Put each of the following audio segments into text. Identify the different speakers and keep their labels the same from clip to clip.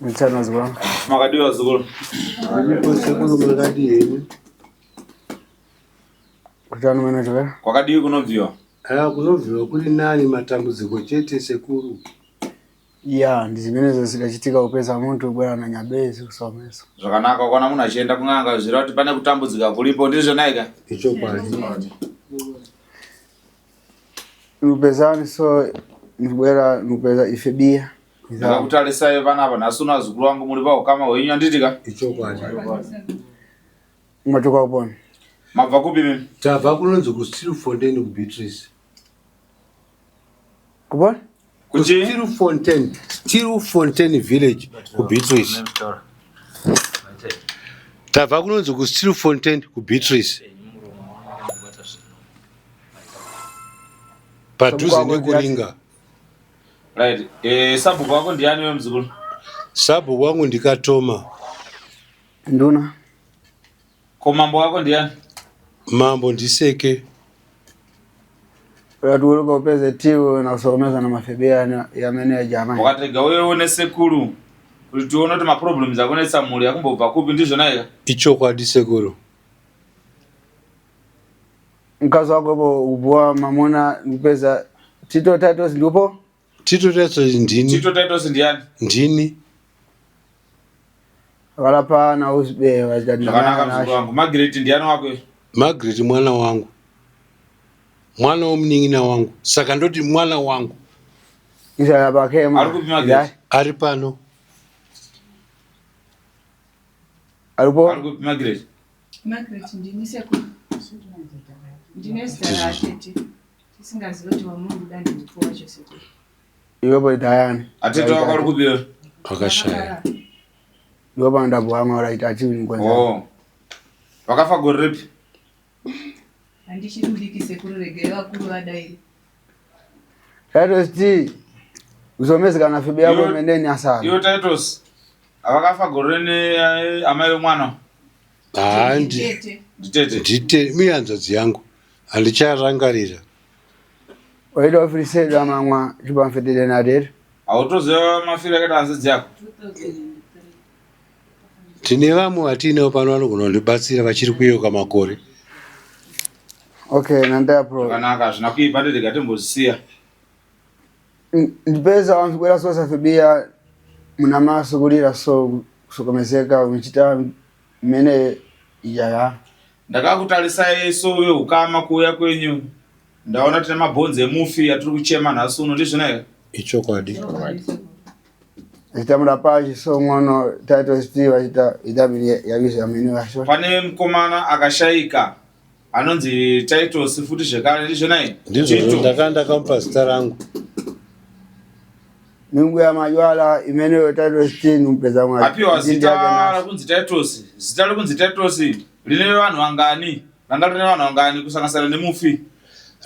Speaker 1: Mchana zwa.
Speaker 2: Makadiwa zugulu.
Speaker 3: Nipo sekulu makadiye.
Speaker 1: Kutano manager.
Speaker 2: Kwakadiwa kunovyiwa.
Speaker 3: Kunovyiwa kuli nani matambudziko chete sekulu.
Speaker 1: Ya, ndizimene zikachitika upeza muntu bwana na nyabezi kusomesa.
Speaker 2: Zvakanaka kwana munhu achienda kung'anga zvira kuti pane kutambudzika kulipo ndizvo naika.
Speaker 3: Icho kwadi.
Speaker 1: Nupezani so nupeza ifebia.
Speaker 2: Ndakakutarisai panapa nhasi unazukuru wangu muri paukama hwenyu anditika.
Speaker 3: Icho kwadi.
Speaker 1: Mwatoka uponi.
Speaker 2: Mabva kupi mimi?
Speaker 3: Tabva kunonzi ku Stilfontein ku Beatrice.
Speaker 1: Kuponi?
Speaker 2: Kuchi?
Speaker 3: Stilfontein village ku Beatrice. Tabva kunonzi ku Stilfontein ku Beatrice. Padhuze nekuringa.
Speaker 2: Right. Sabhuku wako ndiani wewe mzukuru?
Speaker 3: Sabhuku wangu ndikatoma.
Speaker 1: Nduna.
Speaker 2: Ko mambo wako ndiani?
Speaker 3: Mambo ndiseke.
Speaker 1: Watuuluka upeze tiwo na kusomesa na mafebia ya mene ya jamani.
Speaker 2: Wakatega wewe une sekulu. Kuti tione kuti maproblems akonetsa muli akumbobva kupi ndizvo naika?
Speaker 3: Icho kwadi sekulu.
Speaker 1: Mkazi wako hapo ubua mamona upeza Tito Titus ndipo?
Speaker 3: Tito Titus ndini.
Speaker 2: Tito Titus ndiani?
Speaker 3: Ndini.
Speaker 1: Wala pa na usbe wajadina.
Speaker 2: Zvakanaka mzukuru wangu. Margaret ndiani wako?
Speaker 3: Margaret mwana wangu. Mwana womunin'ina wangu. Saka ndoti mwana wangu.
Speaker 1: Isa yabakema.
Speaker 2: Ari kupi Margaret?
Speaker 3: Ari pano.
Speaker 1: Alipo?
Speaker 2: Ari kupi Margaret?
Speaker 4: Margaret ndini sekulu. Ndine stara atete. Tisingaziva kuti wamungu dani ndipo wacho sekulu.
Speaker 1: Iwepo Diane.
Speaker 2: Atete wako ari kupi wewe?
Speaker 3: Akashaya.
Speaker 1: Iwepo ndabu wangu wala itachiwi kwanza.
Speaker 2: Oh. Wakafa gore ripi?
Speaker 4: Andishirudiki sekulu regere wakuru wadairi.
Speaker 1: Titus T. Usomesi kana fibi yako mendeni asana.
Speaker 2: Iyo Titus. Awakafa gore ne amai mwana.
Speaker 3: Nditete.
Speaker 2: Nditete.
Speaker 3: Miyanzodzi yangu. Andicharangarira.
Speaker 1: Waida ofisi ya mama chupa mfetele na dere.
Speaker 2: Autozewa mafira kada hanzidzi yako.
Speaker 3: Tine vamwe vatinawo pano vanogonondibatsira vachiri kuyoka makore.
Speaker 1: Okay, nanda pro.
Speaker 2: Kanaka zvinakuipa ndega timbozisiya.
Speaker 1: Ndipeza wanzikwera sosa fibia muna maso kulira so sokomeseka unchita mene yaya.
Speaker 2: Ndakakutarisai so wewe ukama kuya kwenyu. Ndaona tine mabhonzi emufi atiri kuchema nhasi uno ndizvo naika.
Speaker 3: Icho kwadi.
Speaker 1: Zitamura pachi so ngono Titus T wachita idabili yavisha ya minu ya shwa.
Speaker 2: Pane mkomana akashaika. Anonzi Titus futi zvekare ndizvo naika.
Speaker 3: Ndizvo ndakamupa zita rangu.
Speaker 1: Nungu ya majwala imene Titus T numpeza mwa.
Speaker 2: Apiwa zita rakunzi Titus. Zita rakunzi Titus rine vanhu vangani? Ranga rine vanhu vangani kusanganisira nemufi?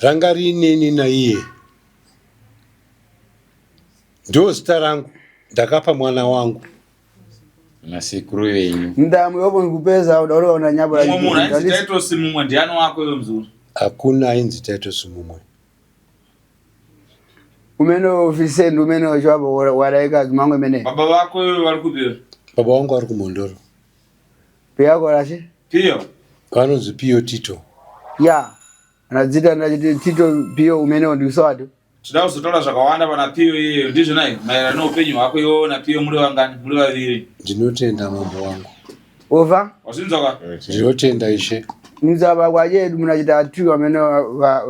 Speaker 3: Ranga rineni naiye. Ndo zita rangu. Ndakapa mwana wangu.
Speaker 5: Nasikuru wenyu.
Speaker 1: Ndamu yopo nikupeza udauro una nyabo ya
Speaker 2: mumwe munhu ainzi Titus mumwe ndiani wako iwe mzuru?
Speaker 3: Hakuna ainzi Titus mumwe.
Speaker 1: Umene ofise ndu umene ochwapo waraika zimango imene.
Speaker 2: Baba wako iwe vari kupi?
Speaker 3: Baba wangu ari kuMondoro.
Speaker 1: Piyako rashi?
Speaker 2: Piyo?
Speaker 3: Vanonzi Piyo Tito.
Speaker 1: Ya. Anadzita ndachiti Tito Piyo umene ndiswatu.
Speaker 2: Tida kuzotaura zvakawanda pana Piyo iyeyo ndizvo naika maererano noupenyu hwako iwewo naPiyo muri vangani? Muri vaviri.
Speaker 3: Ndinotenda mambo wangu.
Speaker 1: Ova?
Speaker 2: Wazvinzwa?
Speaker 3: Ndinotenda ishe.
Speaker 1: Muzaba kwajedu munachita atu amene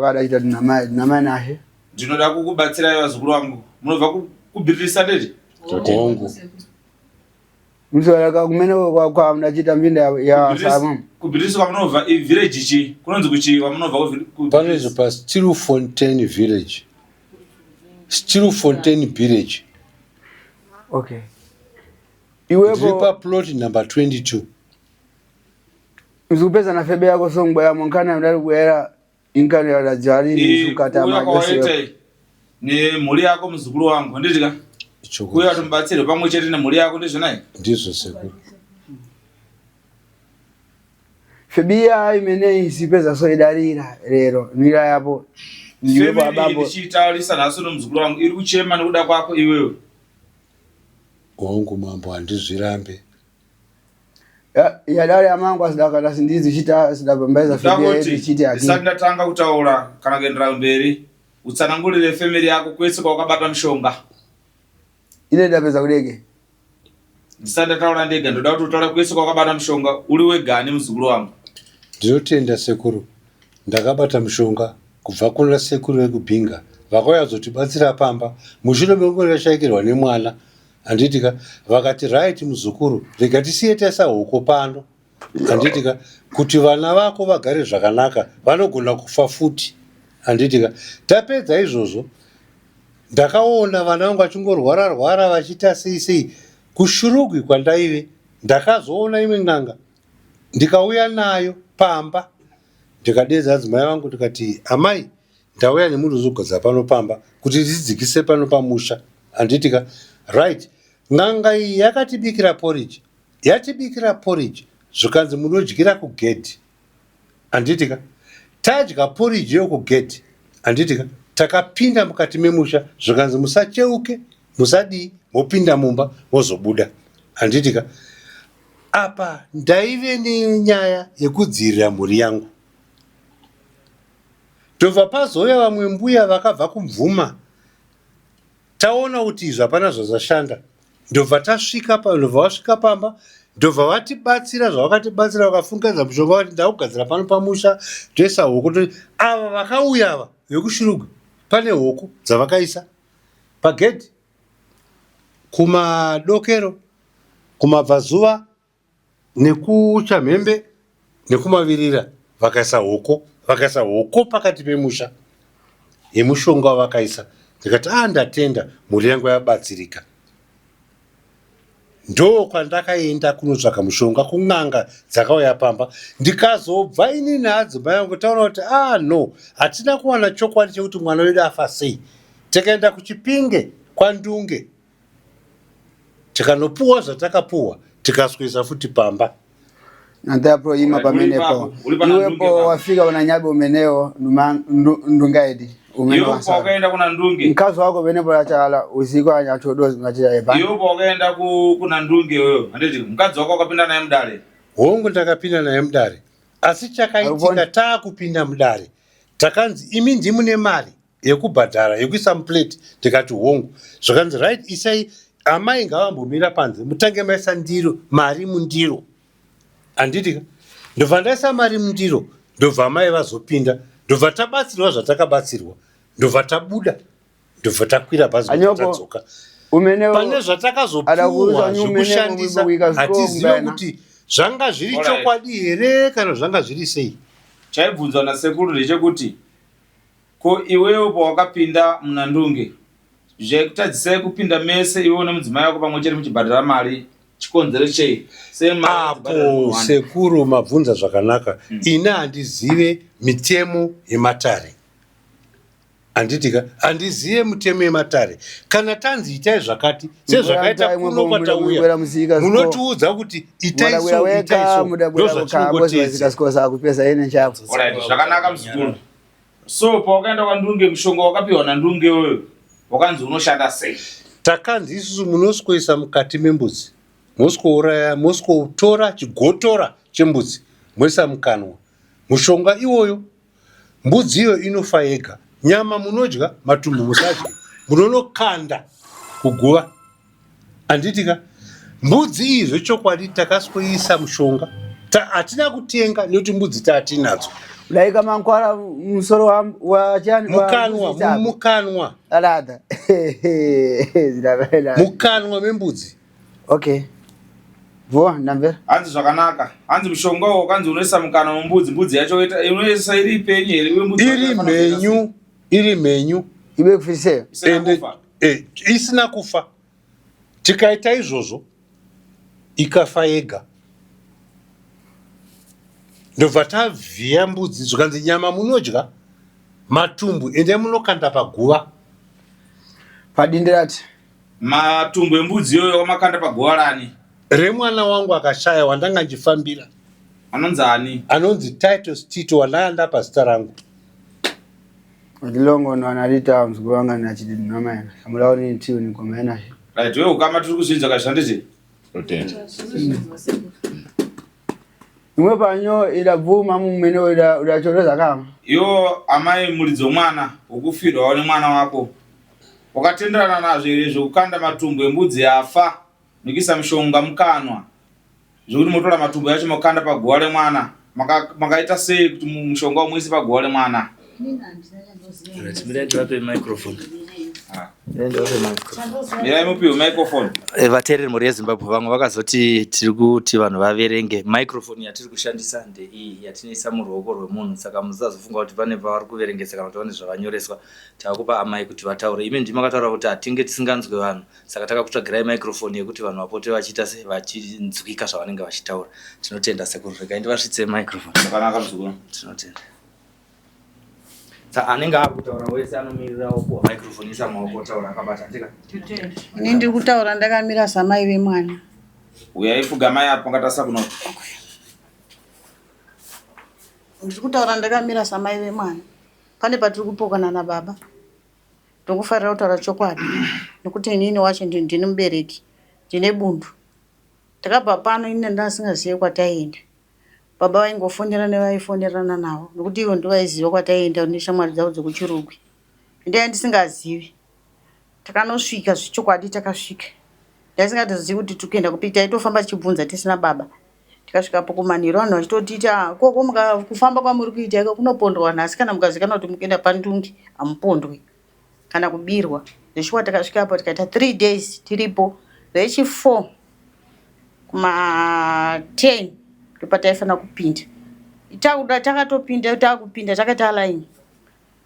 Speaker 1: vadachita namai nahe.
Speaker 2: Ndinoda kukubatsirai vazukuru vangu. Munobva kubhiririsa ndeti?
Speaker 3: Kongo.
Speaker 1: Muzaba kumene kwa munachita mbinda ya sabamu.
Speaker 2: Kubhiririsa kwamunobva village chi? Kunonzi kuchi wamunobva
Speaker 3: Panoizvo pa Stilfontein village. Stilfontein village.
Speaker 1: Okay. Iwepo
Speaker 3: Dripa plot number 22.
Speaker 1: mzupeza na febe yako songbo ya monkana mdari kuera inkani ya rajari nisukata
Speaker 2: majese. Ni muli yako mzukuru wangu nditika? Kuya tumbatsire pamwe chete nemuli yako ndizvo naika?
Speaker 3: Ndizvo sekuru.
Speaker 1: Febia imene isipeza so idarira lero nira yapo
Speaker 2: Family ndichitaurisa nhasi nomuzukuru wangu iri kuchema nekuda kwako iwewe.
Speaker 3: Wangu mambo andizvirambe.
Speaker 1: Ya dali amangu asidakata sindizi chita sidabambeza fibia yetu chiti yake.
Speaker 2: Isanda tanga utaula kana gendera mberi. Utsanangulire family yako kwese kwa ukabata mshonga.
Speaker 1: Ile ndapeza kudege.
Speaker 2: Isanda taula ndege ndoda kuti utaula kwese kwa ukabata mshonga uli wegani muzukuru wangu.
Speaker 3: Ndinotenda sekuru. Ndakabata mshonga kubva kuna sekuru ekubhinga. Vakauya zotibatsira pamba. Mushure mekunge yashayikirwa nemwana. Anditika vakati right muzukuru rega tisiye taisa huko pano. Anditika kuti vana vako vagare zvakanaka vanogona kufa futi. Anditika tapedza izvozvo ndakaona vana vangu vachingorwara vachiita sei kushurugwi kwandaive ndakazoona imwe n'anga ndikauya nayo pamba ndikadedza adzimai vangu ndikati amai ndauya nemunhu uzogodza pano pamba kuti tidzikise pano pamusha. Anditika right n'anga iyi yakatibikira porridge yatibikira porridge zvikanzi munodyira kugedhi. Anditika tadya porridge yokugedhi. Anditika takapinda mukati memusha zvikanzi musacheuke musadii mopinda mumba mozobuda. Anditika apa ndaive nenyaya yekudzivirira mhuri yangu. Ndobva pazouya vamwe mbuya vakabva kumvuma taona kuti izvi hapana zvazashanda. Ndobva tasvika ndobva vasvika pamba ndobva vatibatsira zvavakatibatsira vakafungadza mushonga vati ndakugadzira pano pamusha toisa huku. Ava vakauya ava vekushurugwi pane huku dzavakaisa pagedhi kumadokero kumabvazuva nekuchamhembe nekumavirira vakaisa huko pakati pemusha yemushonga wavakaisa. Ndikati ndatenda mhuri yangu yabatsirika. Ndo kwandakaenda kunotsvaka mushonga kun'anga dzakauya pamba ndikazobva ini neadzimai yangu taona kuti no hatina kuwana chokwadi chekuti mwana wedu afa sei. Tikaenda kuchipinge kwandunge tikanopuwa zvatakapuwa tikaswisa futi pamba.
Speaker 1: Nandapo ima pamenepo. Iwepo wafika wananyabe umeneo ndungaidi.
Speaker 2: Iyo pakaenda kuna ndunge.
Speaker 1: Mkazo wako benepo lachala usiku anyachodozi ngachira yeba.
Speaker 2: Iyo pakaenda kuna ndunge wewe. Anditi mkazo wako akapinda naye mdare.
Speaker 3: Hongu ndakapinda naye mdare. Asi chakaitika taakupinda mudare. Takanzi imi ndimune mari yekubhadhara yekuisa muplate. Tikati hongu. Zvakanzi right isai amai ngavambomira panze mutange maisa ndiro mari mundiro. Anditika ndobva ndaisa mari mundiro ndobva amai vazopinda ndobva tabatsirwa zvatakabatsirwa ndobva tabuda ndobva takwira bhazi tadzoka. Pane zvatakazopuwa zvekushandisa hatizivi kuti zvanga zviri chokwadi here kana zvanga zviri sei.
Speaker 2: Chaibvunzwa nasekuru ndechekuti ko iwewo pawakapinda muna ndunge zvekutadzisai kupinda mese iwe nemudzimai wako pamwe chete muchibhadhara mari chikonzero chei?
Speaker 3: Apo sekuru mabvunza zvakanaka. Ina handizive mitemo yematare. Anditika handizive mitemo yematare. Kana tanzi itai zvakati sezvakaita kuno kwatauya munotiudza kuti itai so ndozvatinongotedza.
Speaker 2: Zvakanaka muzukuru. So pawakaenda kwandunge mushonga wakapiwa nandunge wewe wakanzi unoshanda sei?
Speaker 3: Takanzi isusu munosikoisa mukati membudzi mosikouraya mosikotora chigotora chembudzi moisa mukanwa. Mushonga iwoyo mbudzi iyo inofa yega. Nyama munodya matumbu musadya munonokanda kuguva. Anditika mbudzi iyi zvechokwadi takasikoisa mushonga hatina kutenga nekuti mbudzi taatinadzo.
Speaker 1: Laika mankwara musoro wa chani
Speaker 3: mukanwa
Speaker 1: alada
Speaker 3: mukanwa membudzi.
Speaker 1: Okay. Vo ndamvera.
Speaker 2: Hanzi zvakanaka. Hanzi mushonga wakanzi unoisa mukana mumbudzi. Mbudzi yacho inoisa iri penye here iwe mbudzi.
Speaker 3: Iri menyu.
Speaker 1: Ibe kufise.
Speaker 3: Isina kufa. Tikaita izvozvo ikafa yega. Ndobva tavhiya mbudzi zvikanzi nyama munodya matumbu ende munokanda paguva.
Speaker 1: Padindirati.
Speaker 2: Matumbu embudzi iyoyo wamakanda paguva rani?
Speaker 3: Remwana wangu akashaya wandanga njifambira.
Speaker 2: Anonzi ani?
Speaker 3: Anonzi Titus Tito wanaanda pazita rangu.
Speaker 1: Ndilongo ndo analita mzukuru wanga nachidi noma yana. Kamulaoni ntiyo nikomena.
Speaker 2: Right, wewe kama turi kuzvidza kashanditi.
Speaker 5: Totenda.
Speaker 1: Imwe panyo idabvuma mumene udachoreza kama.
Speaker 2: Yo amai mulidzo mwana ukufirwa wone mwana wako. Wakatenderana nazvo ire zvokukanda matumbu embudzi yafa. Nikisa mishonga mukanwa. Zvokuti motora matumbu yacho makanda paguwa remwana. Makaita sei kuti mushonga umwisi paguwa remwana?
Speaker 6: Timira tivape microphone.
Speaker 2: Mirai mupiwe microphone.
Speaker 6: Vateereri mhuri yeZimbabwe vamwe vakazoti tiri kuti vanhu vaverenge microphone yatiri kushandisa ndeiyi yatinoisa muruoko rwemunhu, saka musazofunga kuti pane pavari kuverengesa kana kuti vane zvavanyoreswa. Tavakupa amai kuti vataure. Imi ndimi makataura kuti hatinge tisinganzwe vanhu, saka takakutsvagirai microphone yekuti vanhu vapote vachiita sei vachinzwika zvavanenge vachitaura. Tinotenda sekuru, regai ndivasvitse microphone.
Speaker 2: Zvakanaka muzukuru.
Speaker 6: Tinotenda. Saka anenge akutaura wese anomirirawo kuwa microphone isa maoko otaura akabata.
Speaker 7: Ini ndiri kutaura ndakamira samai vemwana.
Speaker 2: Uyai pfugamai apo ngatasa kuno.
Speaker 7: Ndiri kutaura ndakamira samai vemwana. Pane patiri kupokana nababa. Ndinokufarira kutaura chokwadi. Nokuti inini wacho ndini mubereki. Ndine bundu. Takabva pano ini ndasingazivi kwataienda. Baba vaingofonera nevaifonerana navo. Nokuti ivo ndovaiziva kwataienda neshamwari dzavo dzokuchirugwi. Ndanga ndisingazivi. Takanosvika zvichokwadi takasvika. Ndaisingatozii kuti tikuenda kupi, taitofamba tichibvunza tisina baba. Tikasvikapo kumanhiro vanhu vachitotiita koko kufamba kwamuri kuita iko kunopondwa nhasi kana mukazikanwa kuti mukuenda pandungi hamupondwi kana kubirwa. Zveshuwa takasvikapo tikaita 3 days tiripo. Rechi 4 kuma 10 ndopataifanira kupinda. Takatopinda takupinda takaita line.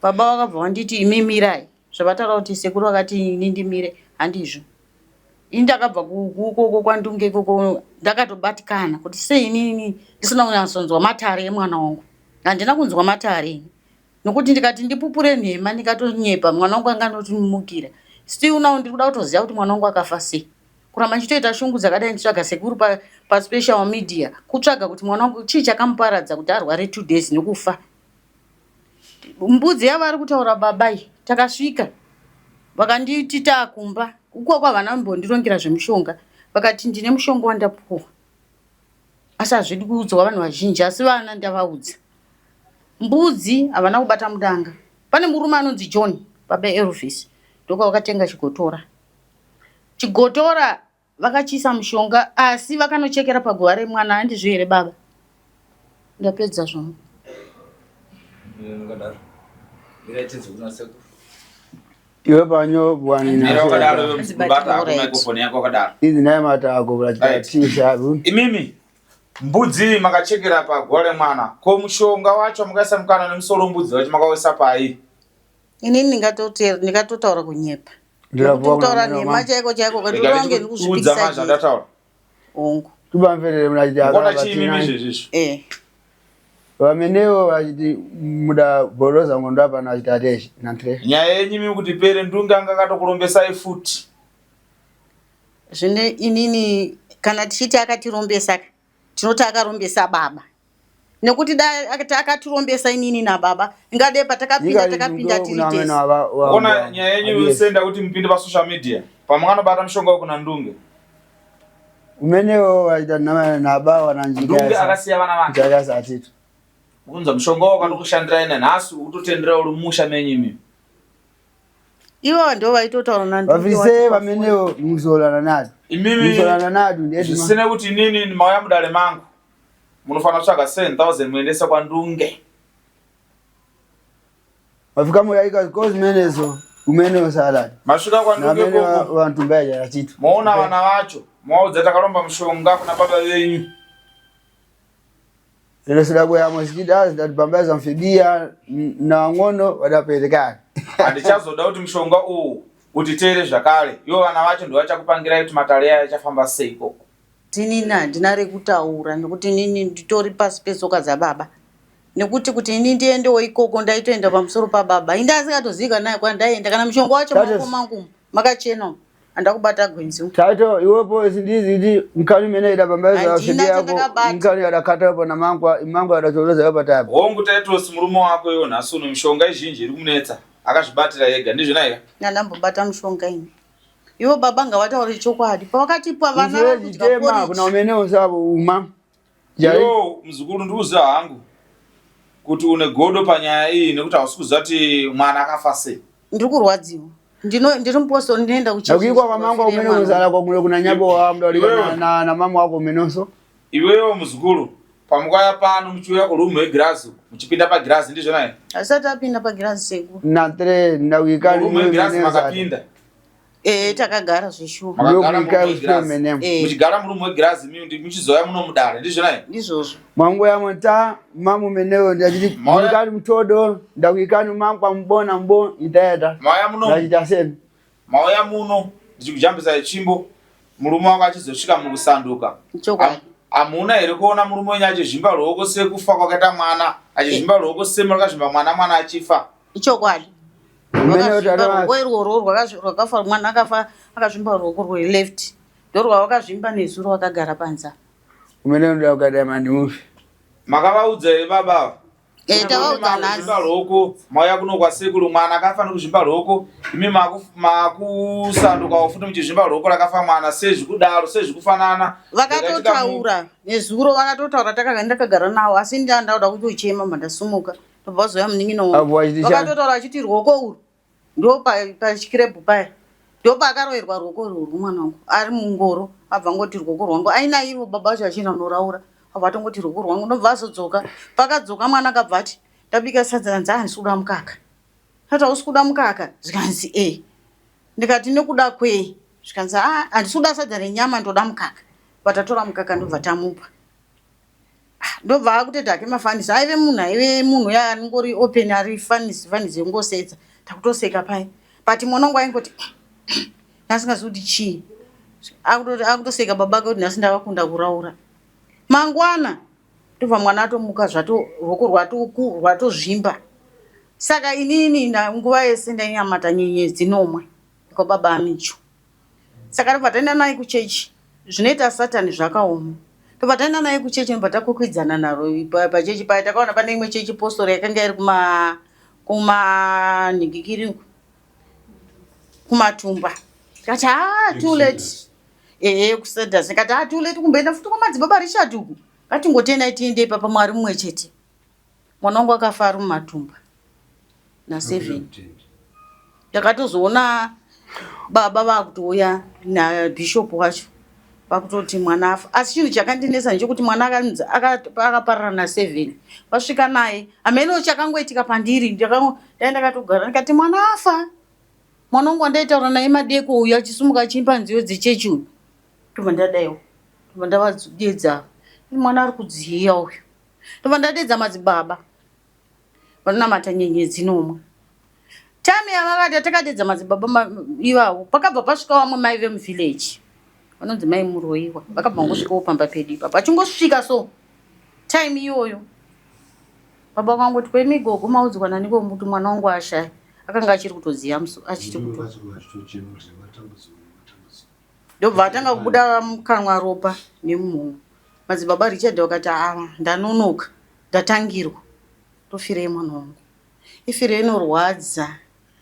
Speaker 7: Baba wakabva wanditi imi mirai. Zvavataura kuti sekuru vakati ini ndimire handizvo. Ini ndakabva kukoko kwandunge koko ndakatobatikana kuti sei inini ndisina kunyatsonzwa matare emwana wangu. Handina kunzwa matare. Nokuti ndikati ndipupure nhema ndikatonyepa mwana wangu anga anotimukira. Still now ndiri kuda kutoziva kuti mwana wangu akafa sei. Kuramba ndichitoita shungu dzakadai nditsvaga sekuru pa special media kutsvaga kuti mwana wangu chii chakamuparadza kuti arware 2 days nokufa. Mbudzi yavari kutaura babai. Takasvika vakanditi taakumba uko kwavana mbondirongera zvemushonga vakati ndine mushonga wandapuwa asi hazvidi kuudzwa vanhu vazhinji asi vana ndavaudza. Mbudzi havana kubata mudanga. Pane murume anonzi John baba Elvis ndoka vakatenga chigotora vakachiisa mushonga asi vakanochekera paguva remwana. Handizvo here baba? Ndapedza zvongo.
Speaker 1: Iwe panyo bwanina.
Speaker 2: Mira wakadaro mbata ako microphone yako wakadaro.
Speaker 1: Izi naye matako kulachita
Speaker 2: Imimi mbudzi makachekera paguwa remwana. Ko mushonga wacho mukaisa mukana nemusoro mbudzi wacho makawesa pai.
Speaker 7: Inini ndikatotaura kunyepa. Ndikatotaura nhema chaiko katironge ndikuzvipikisa
Speaker 2: Udza ndataura.
Speaker 7: ongo.
Speaker 1: Tubamverere mnachita.
Speaker 2: Kona chimimi izvezvi.
Speaker 1: Vamenewo vachiti muda boroza ngondo apa nachita teshe nantre.
Speaker 2: Nyaya yenyimi kuti pere ndunga anga katokurombesai futi.
Speaker 7: Zvine inini kana tichiti akatirombesa tinoti akarombesa baba. Nekuti akatirombesa inini nababa ingade patakapinda 3 days.
Speaker 2: Kona nyaya yenyu yosenda kuti mpinde pa social media. Pamwana bata mshonga wako na ndunge.
Speaker 1: Umenewo waita nababa wananjika.
Speaker 2: Ndunge akasiya vana vake.
Speaker 1: Chakasa atitu.
Speaker 2: Unza mshonga wako ndokushandira ina nasu utotendera uri musha menyimi.
Speaker 7: Iwo ndo vaitotaura nandi.
Speaker 1: Vavise vamenewo muzolana nadu.
Speaker 2: Imimi
Speaker 1: muzolana nadu ndeti.
Speaker 2: Sine kuti nini ni mauya mudale mangu. Munofana kutsvaga 7,000 muendesa kwa ndunge.
Speaker 1: Wafika muyaika cause menezo umenewo salad.
Speaker 2: Mashuka kwa ndunge koko.
Speaker 1: Vantu mbaja atitu.
Speaker 2: Muona vana vacho. Mwaudza takalomba mshonga kuna baba wenyu.
Speaker 1: Lelo sidabu ya mosquito ndatibambaza mfibia na ngono wadapelekana.
Speaker 2: Andichazoda kuti mshonga utitere zvakare. Ivo vana vacho ndo vachakupangira kuti matare aya achafamba sei koko.
Speaker 7: Tinina ndinare kutaura nekuti nini nditori pasi pesoka dzababa. Nekuti kuti ini ndiendewo ikoko ndaitoenda pamusoro pababa. Indasikatozika naye kwandaenda kana mshonga wacho mako mangu makachena. Andakubata gwenzi.
Speaker 1: Taito iwepo sindizi ndi mkani mene idabambaza mfibia yako mkani adakata hapo na mangu adachoroza hapa tayari.
Speaker 2: Hongu taito simurumo wako yona asuno mshonga izhinji iri kumunetsa akazvibatira yega ndizvo naye.
Speaker 7: Ndambobata mshonga ini. ivo baba ngavataure chokwadi pavakatipa vana
Speaker 1: Mzee jitema kuna umeneo sabo uma.
Speaker 2: Yo mzukuru ndiuza hangu kuti une godo panyaya iyi nekuti hausi kuti mwana akafa sei.
Speaker 7: Ndiri kurwadziwa. Ndiri muposto ndinoenda kuchii.
Speaker 1: Ukikwa kwa mangu umeneo zala kwa kule kuna nyabo wa mda ulika na mama wako umenoso.
Speaker 2: Iweyo mzukuru pamukwaya pano muchiuya kurumu wegirazi muchipinda pagirazi ndizvo naye.
Speaker 7: Asati apinda pagirazi seku.
Speaker 1: Na tere ndawikali
Speaker 2: kurumu wegirazi makapinda.
Speaker 7: Takagara zveshuwa.
Speaker 2: Muchigara murumu wegirazi mimi muchizoya muno mudare ndizvo naye.
Speaker 7: Ndizvozvo.
Speaker 1: Mangu ya mota mamu meneo ndachiti mukali mtodo ndawikani mangu kwa mbona mbo itaeta.
Speaker 2: Maya muno.
Speaker 1: Ndachitaseni.
Speaker 2: Mauya muno ndichikujambisa chimbo murume wako achizosvika mukusanduka. Amuna here kuona murume wenyu achizvimba ruoko sekufa kwakaita mwana achizvimba ruoko sema rakazvimba mwana achifa.
Speaker 7: Ichokwadi. Rwerwo rwakafa mwana akafa akazvimba ruoko rweleft. Ndorwakazvimba nezuro wakagara panza.
Speaker 1: Umeneo ndakada mandufi.
Speaker 2: Makavaudza here baba.
Speaker 7: Tavaudza nhasi.
Speaker 2: Zvimba ruoko mauya kuno kwasekuru mwana akafa nekuzvimba ruoko imi makusanduka wafuti muchizvimba ruoko rakafa mwana sezvikudaro sezvikufanana.
Speaker 7: Vakatotaura nezuro vakatotaura ndakagara nawo asi ndauda kuti uchema mandasumuka. Tobazoya munin'ino. Vakatotaura vachiti ruoko urwu ndo pachikirebhu paya. Ndo pakaroverwa ruoko urwu mwana wangu ari mungoro abva ngoti ruoko rwangu aina ivo baba vacho vachina noraura. Avatongoti ruoko rwangu ndobva azodzoka. Pakadzoka mwana akabva ati ndabika sadza handisi kuda mukaka. Tati hausi kuda mukaka? Zvikanzi ndikati nekuda kwei? Zvikanzi handisi kuda sadza renyama ndoda mukaka. Vatatora mukaka ndobva tamupa. Ndobva akutoti hake mafanisi aive munhu yaangori open ari fanisi yongosetsa takutoseka pai. But mwanangu aingoti ndasingazivi kuti chii. Akutoseka baba kuti nhasi ndavakunda kuraura. Mangwana ndobva mwana atomuka zvato ruoko rwatozvimba. Saka inini nguva yese ndainyamata nyenyedzi nomwe kwa baba amicho. Saka ndobva taenda naye kuchechi zvinoita satani zvakaoma. Ndobva taenda naye kuchechi ndobva takokwidzana naro pachechi paya takaona pane imwe chechi postori yakanga iri kumanhingikiri kumatumba. Tikati too late. Kusenda sikati too late kumboenda futi kwamadzibaba Richard uku. Ngatingotenda tiende ipapo mwari mumwe chete. Mwana wangu akafa ari mumatumba na 7. Takatozoona baba vakutouya na bishop wacho. Vakutoti mwana afa. Asi chinhu chakandinesa ndechekuti mwana akaparara na 7. Vasvika naye. Ameno chakangoitika pandiri ndaenda katogara ndikati mwana afa. Mwana wangu andaitaura naye madeko uyu achisumuka achimba nziyo dzechechi uyu. Ndobva ndadaiwo. Ndobva ndavadzidedza. Mwana ari kudziya uyu. Ndobva ndadedza madzibaba. Vanonamata nyenyedzi nomwe. Time yavakati takadedza madzibaba ivavo pakabva pasvika vamwe mai vemuvillage. Vanonzi mai muroyiwa. Vakabva ngosvikawo pamba pedu ipapo. Achingosvika so time iyoyo. Baba vangoti kwemigogo maudzwa naniko muti mwana wangu ashaya. Akanga achiri kutodziya achiti kuti. Ndobva atanga kubuda mukanwa ropa nemunhu. Madzibaba Richard wakati ndanonoka ndatangirwa. Tofirei mwana wangu. Ifire inorwadza.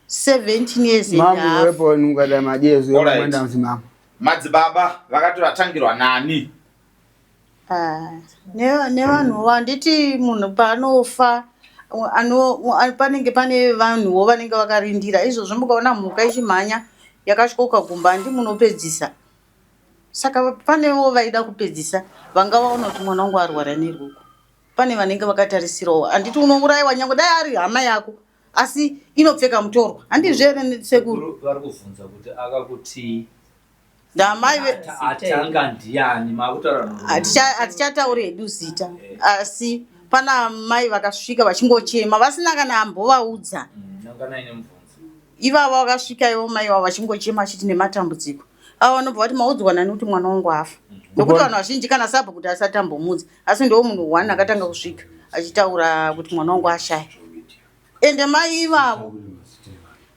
Speaker 7: 17 years
Speaker 1: Mama wepo nungada majezo yomwenda mzima.
Speaker 2: Madzibaba vakati vatangirwa nani?
Speaker 7: Nevanhu vanditi munhu panofa panenge pane vanhuwo vanenge vakarindira. Izvozvo mukaona mhuka ichimhanya yakasvikoka gumba handi munopedzisa. Saka panevo vaida kupedzisa vangavaona kuti mwana wangu arwara neruoko. Pane vanenge vakatarisirawo handiti unourayiwa nyange dai ari hama yako asi inopfeka mutorwa. Handizvere sekuru
Speaker 6: vari kuvhunza kuti akakuti
Speaker 7: ndamai
Speaker 6: atanga ndiani makutaura
Speaker 7: hatichatauri hedu zita asi pana mai vakasvika vachingochema vasina kana ambovaudza. Ivavo vakasvika ivo mai vavo vachingochema achiti nematambudziko. Ava vanobva vati maudzwa nani kuti mwana wangu afa. Nokuti vanhu vazhinji kana sabva kuti asati ambomudza asi ndiwo munhu 1 akatanga kusvika achitaura kuti mwana wangu ashaya. Ende mai ivavo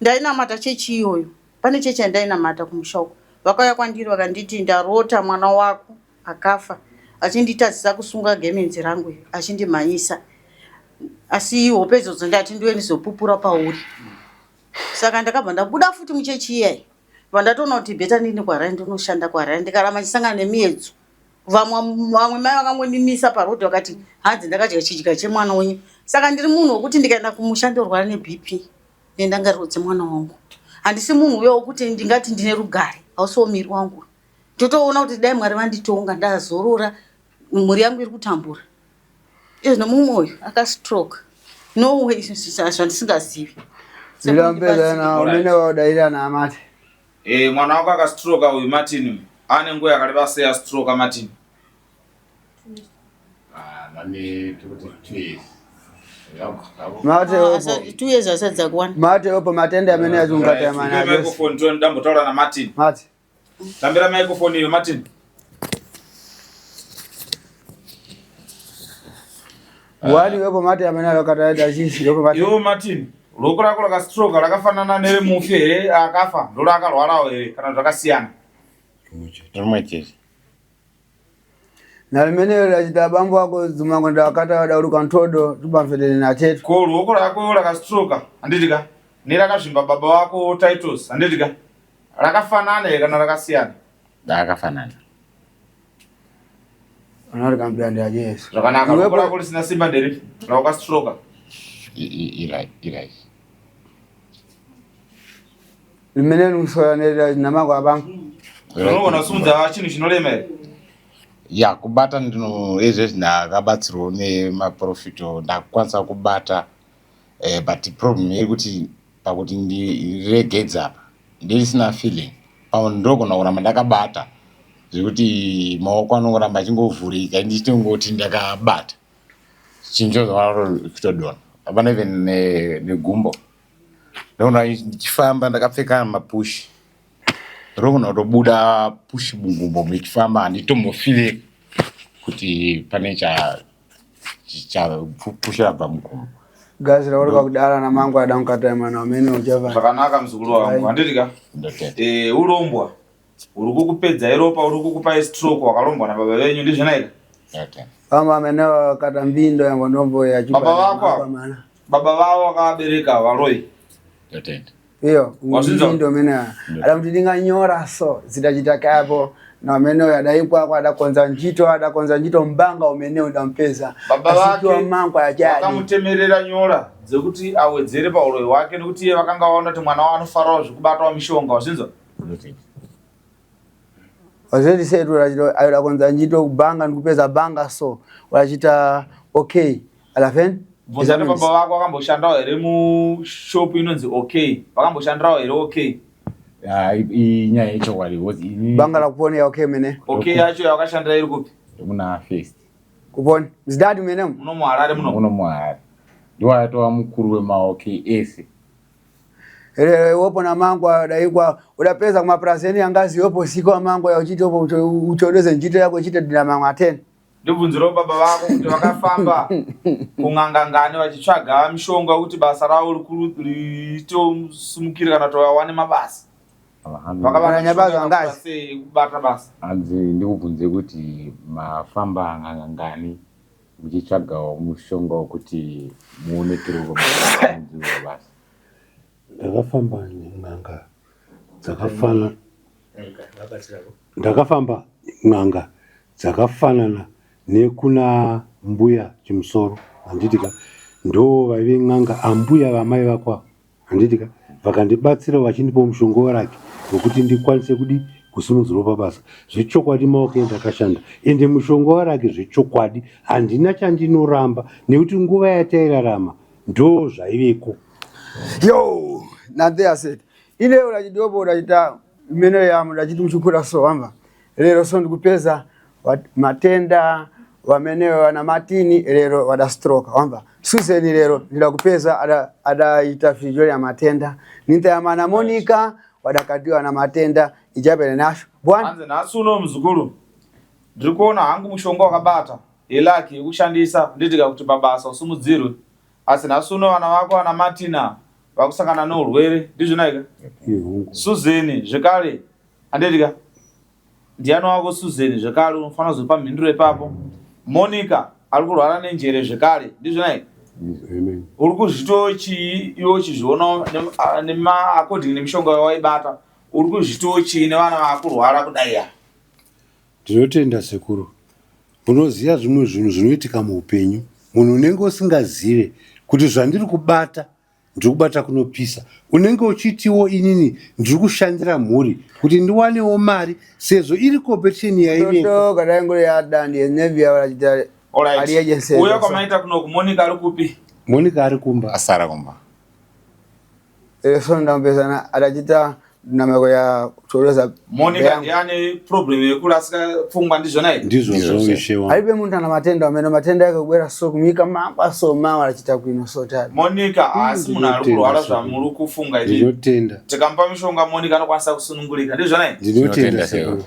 Speaker 7: ndainamata chechi iyoyo. Pane chechi yandainamata kumusha uko. Vakauya kwandiri vakanditi ndarota mwana wako akafa. Achinditadzisa kusunga gemenzi rangu achindimhanyisa. Asi hope idzodzo ndati ndiwe ndizopupura pauri. Saka ndakabva ndabuda futi muchechi iyayi. pandatoona kuti bheta ndini kwarai ndinoshanda kwarai ndikaramba ndisangana nemiedzo vamwe mai vakangondimisa parodhi vakati hanzi ndakadya chidya chemwana wenyu. Saka ndiri munhu wokuti ndikaenda kumusha ndorwara neBP nendangariro mwana wangu. Handisi munhu uyo wokuti ndingati ndine rugare hausiwo miri wangu. Totoona kuti dai Mwari vanditonga ndazorora mhuri yangu iri kutambura. Izvo nomumwoyo akastroke. No way zvandisingazivi.
Speaker 1: Ndilambeza na umene waudaira na Amati.
Speaker 2: Mwana wako akastroke uyu Martin. Ane nguwa yakareba sei astroke Martin.
Speaker 5: Nani tukuti 2 years.
Speaker 1: Mate opo.
Speaker 7: 2 years asadza kuwana.
Speaker 1: Mate opo matenda amene azungata ya mana.
Speaker 2: Microphone tu ndambotaura na Martin.
Speaker 1: Mate.
Speaker 2: Tambira microphone iyo Martin.
Speaker 1: Wali opo mate amene alokataida chichi opo mate.
Speaker 2: Yo Martin, loko lako la stroke lakafanana nere mufi ere akafa. Ndo lakalwarawo ere kana zvakasiyana.
Speaker 5: Rumwechete.
Speaker 1: Na limene lachita bambo wako zumango ndakata wadauluka ntodo tubamfedele na chetu.
Speaker 2: Ko loko lako lakastroke anditika. Nerakazvimba baba wako Titus anditika. Rakafanana ere kana rakasiyana?
Speaker 5: Rakafanana.
Speaker 1: Anari kambia ndi Yesu.
Speaker 2: Zvakanaka loko lako lisina simba ndere lakastroke.
Speaker 5: Irai.
Speaker 1: Limene nusoya nere namango abangu.
Speaker 2: Unoona sunza chinhu chinorema ere?
Speaker 5: Ya kubata ndino ezvezvi ndakabatsirwa nemaprofito ndakukwanisa kubata but problem yekuti pakuti ndiregedza apa ndisina feeling ndogona kuramba ndakabata zvekuti maoko anongoramba achingovhurika ndichitongoti ndakabata chinhu chotodona apana even negumbo ndogona ndichifamba ndakapfeka mapushi rogona kutobuda pushi mugumbo muchifamba handitombofile kuti pane chapushira bva mugumbo.
Speaker 1: Gazi raurika kudara na mangu adamukata mwana wamene uchava.
Speaker 2: Zvakanaka muzukuru wangu handitika. Urombwa uri kukupedza iropa uri kukupa stroke wakalombwa na baba venyu ndizvona ere?
Speaker 1: Kama amene wakata mbindo yango nombo ya chupa.
Speaker 2: Baba vavo vakabereka varoi.
Speaker 1: Iyo mbindo amene adamuti ndinganyora so zidachitaka yapo na amene adaikwa adakonza njito mbanga umene udampeza.
Speaker 2: Baba vake
Speaker 1: wakamutemerera
Speaker 2: nyora dzekuti awedzere pauroi wake nekuti iye vakanga vaona kuti mwana wavo anofarawo zvekubatawo mishonga wazvinzwa.
Speaker 1: Wazeti setu ayuda konza njito kubanga ndikupeza banga so wachita okay alafen
Speaker 2: bvunzani baba vako vakamboshandawo here mushop inonzi okay vakamboshandirawo here okay?
Speaker 5: Inyaya yechokwadi
Speaker 1: banga la kuponi ya okay mene
Speaker 2: okay yacho yakashandira iri kupi?
Speaker 5: Muna first
Speaker 1: kuponi zidadi mene
Speaker 2: muno muharare muno
Speaker 5: muharare ndiwayatova mukuru wemaoke ese
Speaker 1: wopo na mangu adaikwa udapeza kumapraseni yangazi yopo siku wa mangu ya uchite yopo uchodeze njito yako uchite dina mangu ateni.
Speaker 2: Ndibvunziro baba vako kuti vakafamba kung'angangani vachitsvaga mishonga kuti basa ravo ritosumukira kana kuti vawane mabasa.
Speaker 1: Vakavanyabazo angazi
Speaker 2: kubata basa.
Speaker 5: Hanzi ndikubvunze kuti mafamba ng'angangani muchitsvagawo mushonga wekuti muonekerwe basa.
Speaker 3: Ndakafamba n'anga dzakafana. Ndakafamba n'anga dzakafanana nekuna mbuya chimusoro handitika ndo vaive n'anga ambuya vamai vakwa handitika vakandibatsira vachindipa mushonga warake wekuti ndikwanise kudi kusimudzirwa pabasa zvechokwadi maoko endakashanda ende mushonga warake zvechokwadi handina chandinoramba nekuti nguva yatairarama ndo zvaiveko.
Speaker 1: Yo, nante asset. Ile unajidobo unajita meno ya mnajiti mchukura so wamba. Lero so ndikupeza matenda wamenewa na matini lero wada stroke wamba. Suseni lero ndakupeza ada itafijori ya matenda. Ninta ya mana Monica wadakatiwa na matenda ijabele nasho. Bwana
Speaker 2: anze nasuno mzukuru. Ndikuona hangu mushonga wakabata elaki kushandisa nditika kuti babasa usumudzirwe. Asi nasuno vana vako ana Martina vakusangana neurwere ndizvona ika? Suzeni zvekare anditika ndiani wako Suzeni zvekare unofanira kuzopa mhinduro ipapo. Monica ari kurwara nenjere zvekare ndizvona ika? Uri kuzvito chii iwo chizviona according nemishonga yawaibata uri kuzvitoo chine vana vakurwara kudai ya.
Speaker 3: Ndinotenda sekuru. Unoziya zvimwe zvinhu zvinoitika muupenyu. Munhu unenge usingazive kuti zvandiri kubata ndiri kubata kunopisa. Unenge uchitiwo inini ndiri kushandira mhuri kuti ndiwanewo mari sezvo iri competition yaiveko.
Speaker 1: Kada ngori yada ndiye nevia wachita.
Speaker 2: Alright. Uya kwamaita kuno Monica ari kupi?
Speaker 3: Monica ari kumba.
Speaker 5: Asara kumba.
Speaker 1: So ndambezana adachita nameko ya kutoreza
Speaker 2: Monica yani problem yekurasika pfungwa ndizvona iri.
Speaker 3: Ndizvo zvoishewa.
Speaker 1: Aibe muntu ana matenda amene matenda yake kubwera so kumika mamba so mawa achita kuino so tadi.
Speaker 2: Monica asi munhu ari kurwara zvamuri kufunga iri.
Speaker 3: Ndinotenda.
Speaker 2: Tikampa mishonga Monica anokwanisa kusunungurika ndizvona iri.
Speaker 3: Ndinotenda sekuru.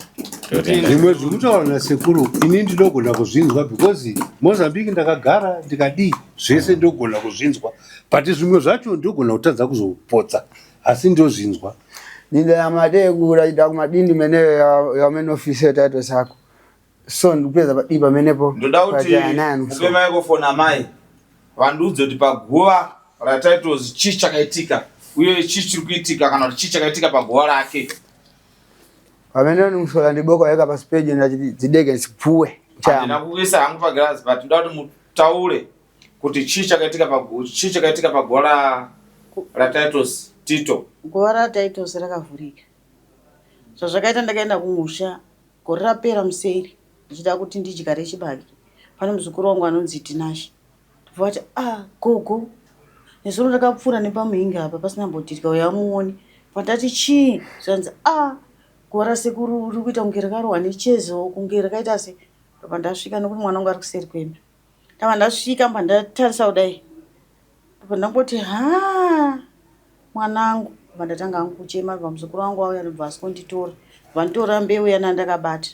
Speaker 3: Zvimwe zvimutaura nasekuru ini ndinogona kuzvinzwa because Mozambique ndakagara ndikadii zvese ndogona kuzvinzwa but zvimwe zvacho ndogona kutadza kuzopotsa asi ndozvinzwa.
Speaker 1: Ninde amade kurayida kumadindi meneyo ya main officer taito sako. So ndipeza padiba menepo.
Speaker 2: Ndoda kuti mupe microphone amai. Vandudze kuti paguva ra titles chichakaitika uye chichiri kuitika kana kuti chichakaitika paguva rake.
Speaker 1: Pamene musola ndiboko yaka pa page ndachiti zidege sipuwe.
Speaker 2: Ndina kuisa hangu pa glass but ndoda kuti mutaure kuti chichakaitika paguva ra titles Tito.
Speaker 7: Guva ra titles rakavhurika. Zvakaita ndakaenda kumusha gore rapera museri ndichida kuti ndichigare chibage. Pane muzukuru wangu anonzi Tinashe. Ndivati gogo nesoro ndakapfura nepamuinga apa pasina mbotirika uyamuoni. Pandati chii? Zvanzi guva rasekuru uri kuita kunge rakarohwa nechezo kunge rakaita se. Pandasvika nokuti mwana wangu ari kuseri kwemba. Ndasvika pandatarisa kudai. Pandangoti mwanangu vandatanga hangu kuchema pamuzukuru wangu auya ndibva asikonditora vanditora mbeu yana ndakabata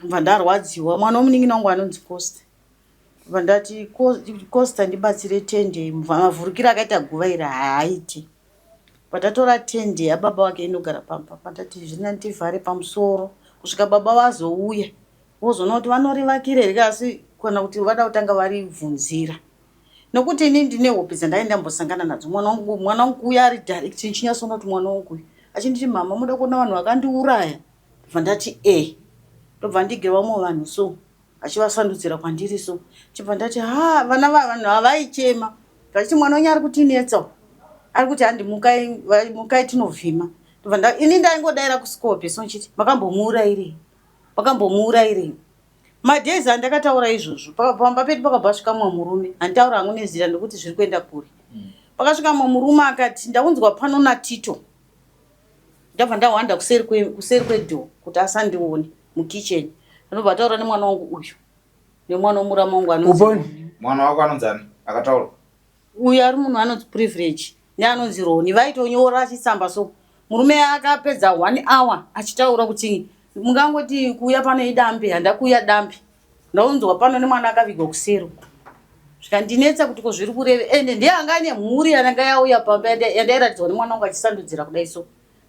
Speaker 7: vandarwadziwa mwana womunin'ina wangu anonzi Costa vandati Costa ndibatsire tende mavhurukira akaita guva iri haaiti patatora tende yababa wake inogara pamba pandati zvina ndivhare pamusoro kusvika baba vazouya vozoona kuti vanorivakira here asi kana kuti vada kutanga varibvunzira nokuti ini ndine hope dzandaenda mbosangana nadzo mwana wangu uya ari direct chinyasona kuti mwana wangu achinditi mama muda kuona vanhu vakandiuraya vandati ndobva ndigirwa mu vanhu so achivasandudzira kwandiri so chibva ndati vana vanhu havaichema vachiti mwana wenyu ari kutinetsa ari kuti mukai tinovhima ndobva ini ndaingodaira kusikope so nchiti makambomuuraire madhezi andakataura izvozvo pamba pedu pakabva svika mumwe murume handitaura hangu nezira nekuti zviri kuenda kure pakasvika mumwe murume akati ndaunzwa pano naTito ndabva ndahwanda kuseri kwedhoo kuti asandione mukicheni ndinobva taura nemwana wangu uyu nemwana womurama wangu anonzi
Speaker 2: mwana wako anonzani akataura
Speaker 7: uyu ari munhu anonzi Privilege neanonzi Roni vaitonyora achitsamba so murume akapedza 1 hour achitaura kuti mungangoti kuuya pano idambe handakuuya dambe ndaunzwa pano nemwana akavigwa kusero zvikandinetsa kuti zviri kureve ende ndiyanga nemhuri yananga yauya pamba yandairatidzwa nemwana wangu achisandudzira kudai so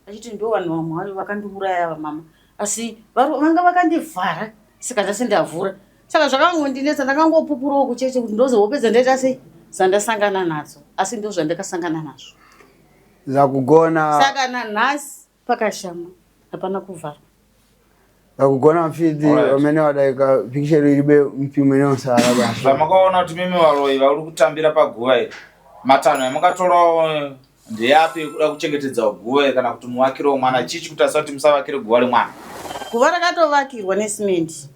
Speaker 7: achiti ndo vanhu vamwe vakandiuraya mama asi vanga vakandivhara saka ndasendavhura saka zvakangondinetsa ndakangopupurawo kucheche kuti ndozopedza ndaita sei zandasangana nadzo asi ndo zvandakasangana nazvo
Speaker 1: zakugona
Speaker 7: saka nanhasi pakashama hapana kuvhara
Speaker 1: zakugona mfidzi wamene wadaika picture ilibe mpimo inosara basi
Speaker 2: zvamakaona kuti mimi varoi vari kutambira paguva iri matanho amukatorawo ndeyapi kuda kuchengetedza guva iri kana kuti muwakiro mwana chichi kuti asati musavakire guva remwana
Speaker 7: guva rakatovakirwa nesimenti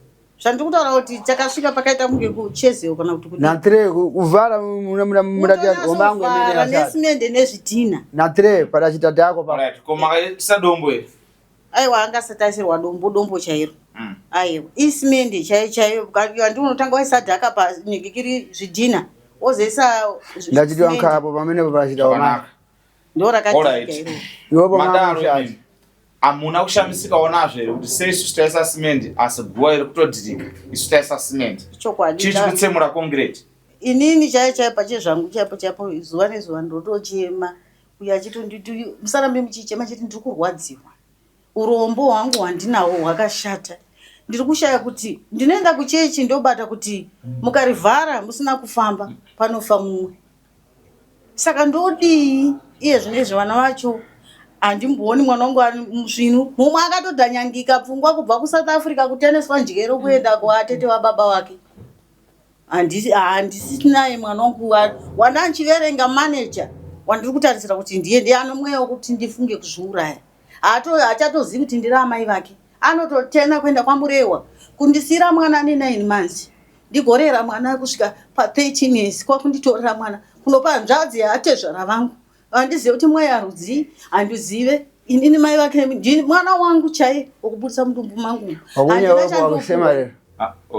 Speaker 7: zvandiri kutaura kuti takasvika pakaita kunge kuchezewo kana kuti
Speaker 1: natre kuvhara murati ombangu
Speaker 7: emene nesimende nezvidhina
Speaker 1: natre padachita tako pa
Speaker 2: right koma makaisa dombo iri
Speaker 7: aiwa angasataisirwa dombo chairo aiwa isimende chaiyo ndinotanga waisa dhaka panyikikiri zvidhina ozoisa
Speaker 1: ndachiti wankhapo pamenepo pachita omaka
Speaker 7: ndo rakatika
Speaker 1: iwopo
Speaker 2: madaro amuna kushamisikawo nazvo here kuti sei isu taisa simendi asi guva iri kutodirika isu taisa simendi chichi kutsemura concrete
Speaker 7: inini chaiyo pachezvangu chaipo zuva nezuva ndotochema uyo achitonditi musarambe muchichema chiti ndiri kurwadziwa urombo hwangu hwandinawo hwakashata ndiri kushaya kuti ndinoenda kuchechi ndobata kuti mukarivhara musina kufamba panofa mumwe saka ndodii iye zvinezve vana vacho handimbooni mwana wangu ari musvinu. Mumwe akatodhanyangika pfungwa kubva kuSouth Africa kuteneswa njero kuenda kuatete wababa wake. Handisi naye mwana wangu wanda nchiverenga manager wandiri kutarisira kuti ndiye ano mweya wekuti ndifunge kuzviuraya. Haachatozivi kuti ndiri amai vake. Anototena kuenda kwaMurewa kundisira mwana ane 9 months. Ndigorera mwana kusvika pa13 years kwakunditorera mwana kunopa nzvadzi yaatezvara vangu. Handizive kuti mweya rudzi handizive. Inini mai vake mwana wangu chaiye wokubudisa mudumbu mangu.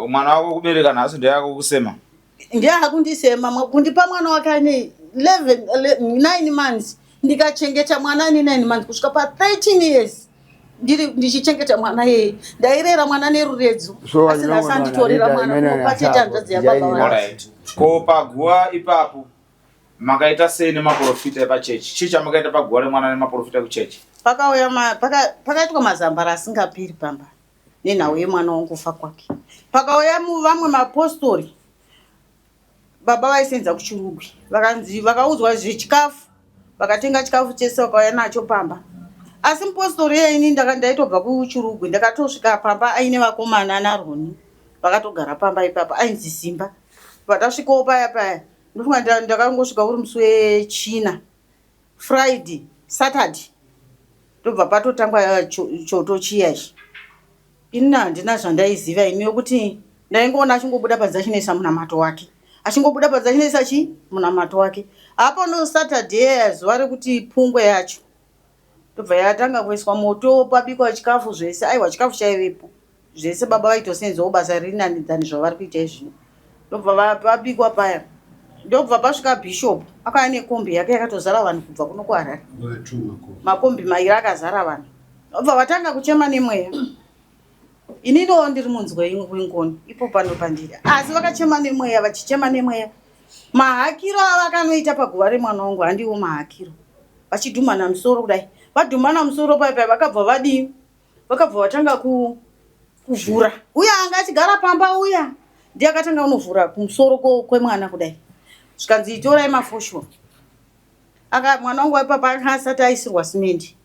Speaker 2: Mwana wako kubereka nhasi ndiye yako kusema.
Speaker 7: Ndiye akundisema kundipa mwana wake ane 9 months. Ndikachengeta mwana ane 9 months kusvika pa13 years. Ndichichengeta mwana yeye. Ndairera mwana neruredzo. Asina sanditorera mwana kupatita nzvadzi yababa wake.
Speaker 2: Ko paguwa ipapo makaita sei nemaprofita epachechi? Chii chamakaita paguwa remwana nemaprofita ekuchechi?
Speaker 7: Pakaitwa mazambara asingaperi pamba nenhau yemwana wangu kufa kwake. Pakauya vamwe mapostori baba vaisenza kuchirugwi vakaudzwa zvechikafu vakatenga chikafu chese vakauya nacho pamba. Asi mupostori yeini ndaitobva kuchirugwi ndakatosvika pamba aine vakomana naRoni vakatogara pamba ipapa ainzi Simba. Patasvikawo paya ndofunga ndakangosvika uri musi wechina Friday Saturday ndobva patotangwa choto chiyachi. Ini handina zvandaiziva ini yokuti ndaingoona achingobuda padza achinoisa munamato wake. Achingobuda padza achinoisa munamato wake. Apo no Saturday zuva rekuti pungwe yacho ndobva yatanga kuiswa moto pabikwa chikafu zvese. Aiwa chikafu chaivepo zvese baba vaitosenzawo basa riri nani dzani zvavari kuita izvino. Ndobva pabikwa paya ndobva pasvika bishop akauya nekombi yake yakatozara vanhu kubva kuno kuHarare. Makombi mairi akazara vanhu. Ndobva vatanga kuchema nemweya. Ininiwo ndiri munzi wengoni ipo pano pandiri. Asi vakachema nemweya vachichema nemweya. Mahakiro avakanoita paguva remwana wangu handiwo mahakiro. Vachidhumana musoro kudai. Vadhumana musoro paya vakabva vadii? Vakabva vatanga kuvhura. Uya anga achigara pamba uya ndiye akatanga unovhura kumusoro kwemwana kudai. Zvikanzi itorai mafoshwa. Mwana wangu waipapa asati aisirwa simendi.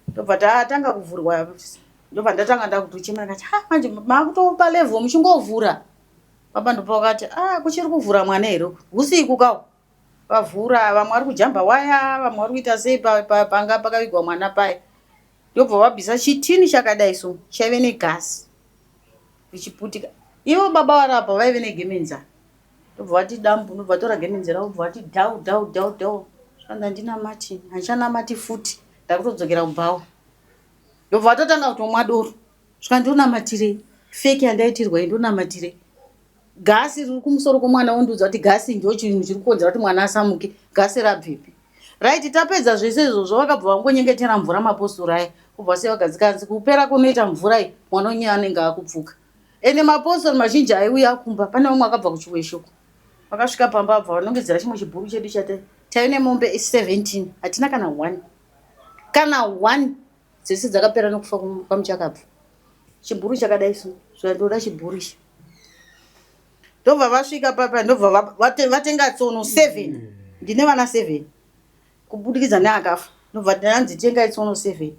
Speaker 7: Ndobva tatanga kuvhurwa. Ndobva ndatanga ndakutochema akati manje makutopa level muchingovhura. Baba ndopa wakati kuchiri kuvhura mwana here usiku kawo. Vavhura vamwe vari kujamba waya vamwe vari kuita sei panga pakavigwa mwana paya. Ndobva vabvisa chitini chakadai so chaive negasi vichiputika. Ivo baba varapa vaive negemenza. Ndobva vati dambu ndobva tora gemenza ravo ndobva vati dhau. Zvakanda ndinamati handichanamati futi ndakutodzokera kubhawa. Ndobva vatotanga kutomwa doro. Zvika ndionamatire feki handaitirwa indionamatire. Gasi riri kumusoro kwemwana wondiudza kuti gasi ndio chinhu chiri kukonzera kuti mwana asamuke. Gasi rabvepi? Right, tapedza zvese izvozvo vakabva vangonyengetera mvura mapostori aya. Kubva sei vagadzikanzi kupera kunoita mvura iyi mwana wenye anenge akupfuka. Ene mapostori mazhinji aiuya akumba. Pane vamwe akabva kuchiweshoko. Vakasvika pamba abva vanongedzera chimwe chibhuru chedu taine mombe 17 hatina kana 1 dzese dzakapera nokufa kwamuchakabva. Chibhuru chakadai so zvandoda chibhuru ichi. Ndobva vasvika papa ndobva vatenga tsono 7. Ndine vana 7 kubudikidza neakafa. Ndobva ndanzi tengai tsono 7.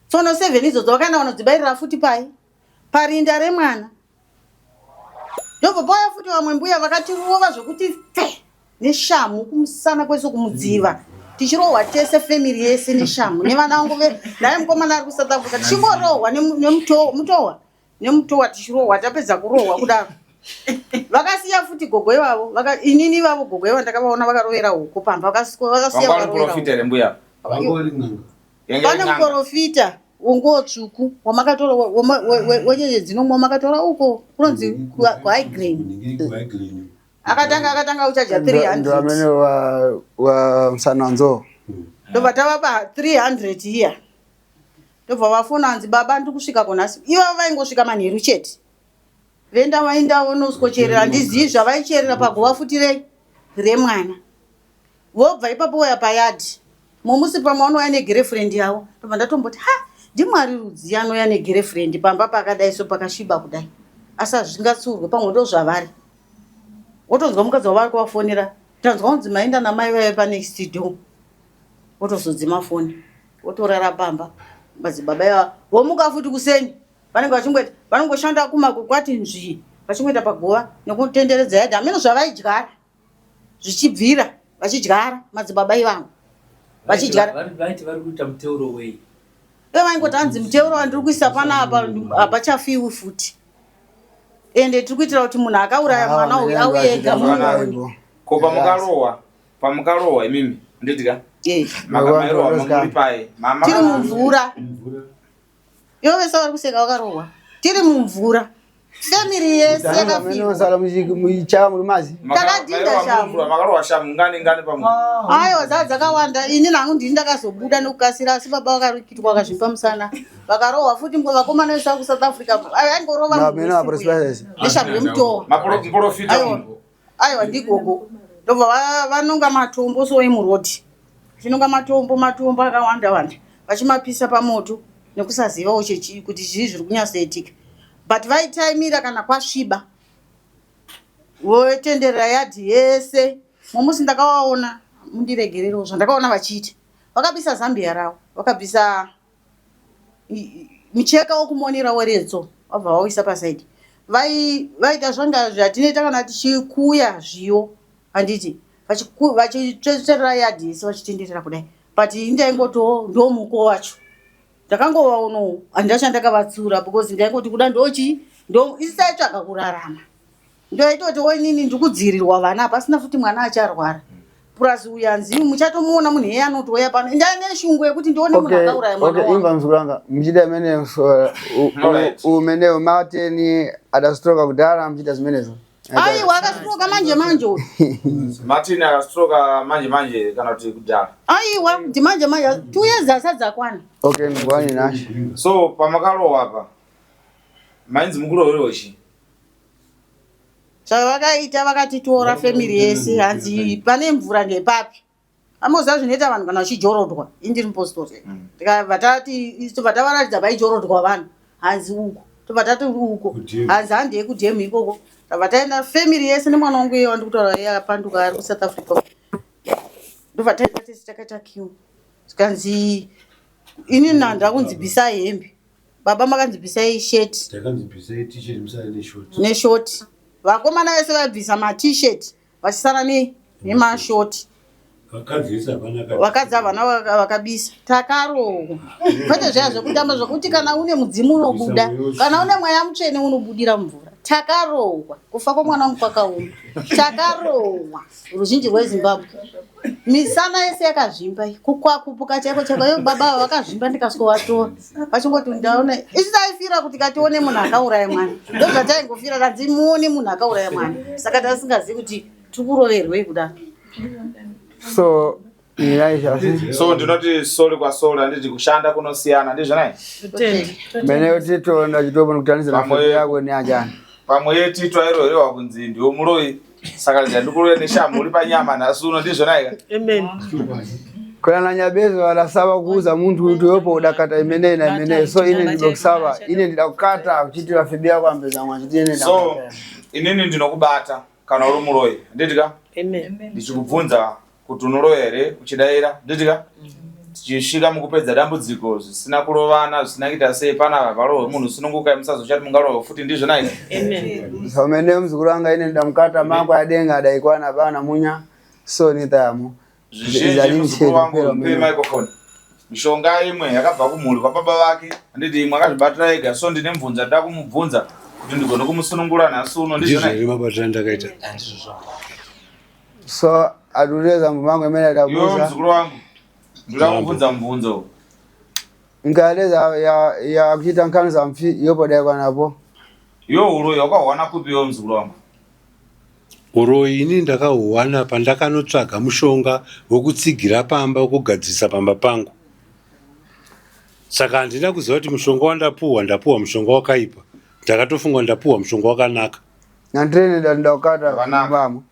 Speaker 7: Tsono 7 idzodzo vakaenda vanodzibairira futi parinda remwana. Ndobva pauya futi vamwe mbuya vakatirova zvokuti neshamu kumusana kwese kumudziva. Tichirohwa tese family yese neshamu nevana vangu naye mukomana ari kuSouth Africa tichingorohwa nemutowa tichirohwa tapedza kurohwa kudaro. Vakasiya futi gogo ivavo inini ivavo gogo ivavo ndakavaona vakarovera huko pamba vakasiya vakarovera. Pane muprofita wongotsvuku wamakatora wenyenyedzi dzinomwa makatora uko kunonzi kuHigh Grain. Akatanga uchaja 300.
Speaker 1: Ndo amene wa Msananzo.
Speaker 7: Ndobva tavapa 300 iya. Ndobva vafona anzi baba ndikusvika konasi. Ivo vaingosvika manheru chete. Venda vaenda vonoskocherera ndizivi zvavaicherera paguva futi remwana. Vobva ipapo voya payadhi. Mumusi pamwe vanouya negirlfriend yavo. Ndobva ndatomboti ndimwari rudzi anouya negirlfriend pamba pakadai so pakasviba kudai. Asi hazvingatsurwe pamwe ndozvavari. Wotonzwa mukadzi wavari kuvafonera. Tanzwa kunzi maenda namai vaive panext door. Wotozodzima foni. wotorara pamba madzibaba iwa womuka futi kuseni vanenge vachingoti vanongoshanda kumakwati nzvii vachingoita pagova nekutenderedza yadhi amene zvavaidyara zvichibvira vachidyara madzibaba ivangu vachidyara
Speaker 6: vaiti vari kuita muteuro wei
Speaker 7: vaingoti hanzi muteuro wandiri kuisa panapa hapachafiwi futi ende tiri kuitira kuti munhu akauraya mwana uyu auye ega muoni
Speaker 2: ko pamukalowa imimi nditika
Speaker 7: tiri mumvura ivo vese vari kuseka vakarohwa tiri mumvura famiri yese
Speaker 1: yakafisala muchava muri mazi
Speaker 7: takadhinda aiwa zaa dzakawanda ini nangu ndini ndakazobuda nekukasira asi baba vakarikitwa vakazvipa musana vakarohwa futi vakomana vese vakusouth africa aingorova neshambo yemutova aiwa ndigogo ndobva vanonga matombo soemurodhi chinonga matombo akawanda wanda vachimapisa pamoto nekusazivawo kuti zvii zviri kunyasoitika but vaitaimira kana kwasviba votenderera yadhi yese momusi ndakavaona mundiregererewo zvandakaona vachiita vakapisa zambia ravo vakapisa micheka wokumonera weredzo vabva vauisa pasaidi vaita zvanga zvatinoita kana tichikuya zviyo handiti vachitsetera yadhi yese vachitenderera kudai but indaingoto ndomuko wacho ndakangovaonowo handachandakavatsura because ndaingoti kuda isaitsvaga kurarama ndoitoti oinini ndikudzirirwa vana pasina futi mwana acharwara plus uyanzi muchatomuona munhu iye anotoya pano ndaine shungu yekuti ndione munhu akauraya mwana
Speaker 1: imva mzukulanga muchita imene umenewo mateni adastroka kudhara muchita zimenezo
Speaker 7: aiwa akastroka manje
Speaker 2: Martin akastroka manje kana kuti kudhara
Speaker 7: aiwa ndimanje 2 years asadzakwana
Speaker 1: ngwani nashi
Speaker 2: so pamakalowa apa mainzi mukuroweroshi
Speaker 7: zvavakaita vakatitora family yese hanzi pane mvura ndepapi amoziva zvinoita vanhu kana vachijorodwa indiri mupostori vatavaratidza vaijorodwa vanhu hanzi uko tobva tati uko hanzi handi yekudhemu ikoko vataenda family yese nemwana wangu iye wandikutaura iye akapanduka ari kuSouth Africa ndobva taita tese takaita kiu zikanzi ini nanda kunzibvisai hembe baba makanzibvisai sheti neshoti vakomana vese vaibvisa matisheti vachisara nemashoti vakadzi havana vakabisa takarohwa kwete zviya zvekutamba zvokuti kana une mudzimu unobuda kana une mweya mutsvene unobudira mvura takarohwa kufa kwomwana wangu kwakaoma takarohwa ruzhinji rwezimbabwe misana yese yakazvimba kukwakupuka chaiko chaiko baba vakazvimba ndikasikovatora vachingoti ndaona isi taifira kuti katione munhu akauraya mwana ndozvataingofira kanzi muone munhu akauraya mwana saka tasingazivi kuti tikuroverwei kudaro
Speaker 1: so
Speaker 2: ndinoti sole kwa sole handiti kushanda kunosiyana ndizvonai
Speaker 1: mene tito ndachitopona kutanisira foto yako neajani
Speaker 2: pamwe yetito airoherewa kunzi ndiwo muroyi saka ndikuroye neshamhu uri panyama nhasuno ndizvonai
Speaker 1: kana nanyabezo valasava kuuza muntu kuti yopo udakata imeneyi na imeneyi so ine ndidokusava ine ndidakukata kuchitira febi yako ambeza mwachitine
Speaker 2: so inini ndinokubata kana uri muroyi nditika ndichikubvunza kuti unoloya here uchidaira nditika tichisvika mukupedza dambudziko zvisina kurovana zvisina kuita sei panapa parohwe munhu sinonguka musazochati mungarohwe futi ndizvonai
Speaker 1: so mene muzukuru wanga ine ndamukata mangu adenga adaikwana pana munya so nitayamo
Speaker 2: zvizhinji muzukuru wangu mpe microphone mishonga imwe yakabva kumhuri kwababa vake handiti imwe akazvibatira ega so ndine mubvunza nda kumubvunza kuti ndigone kumusunungura nhasi uno ndizvonai
Speaker 3: mabatira ndakaita
Speaker 1: so adureza mbangu emene adakuza
Speaker 2: muzukuru wangu ndira kubvunza mubvunzo
Speaker 1: ngaleza ya kuchita nkani za mfi yopo daikwa napo
Speaker 2: uroyi wakawana kupi muzukuru wangu
Speaker 3: uroyi ini ndakahuwana pandakanotsvaga mushonga wokutsigira pamba wokugadzisa pamba pangu saka handina kuziva kuti mushonga wandapuhwa mushonga wakaipa ndakatofunga ndapuhwa mushonga wakanaka
Speaker 1: nandrene ndandakukata vamo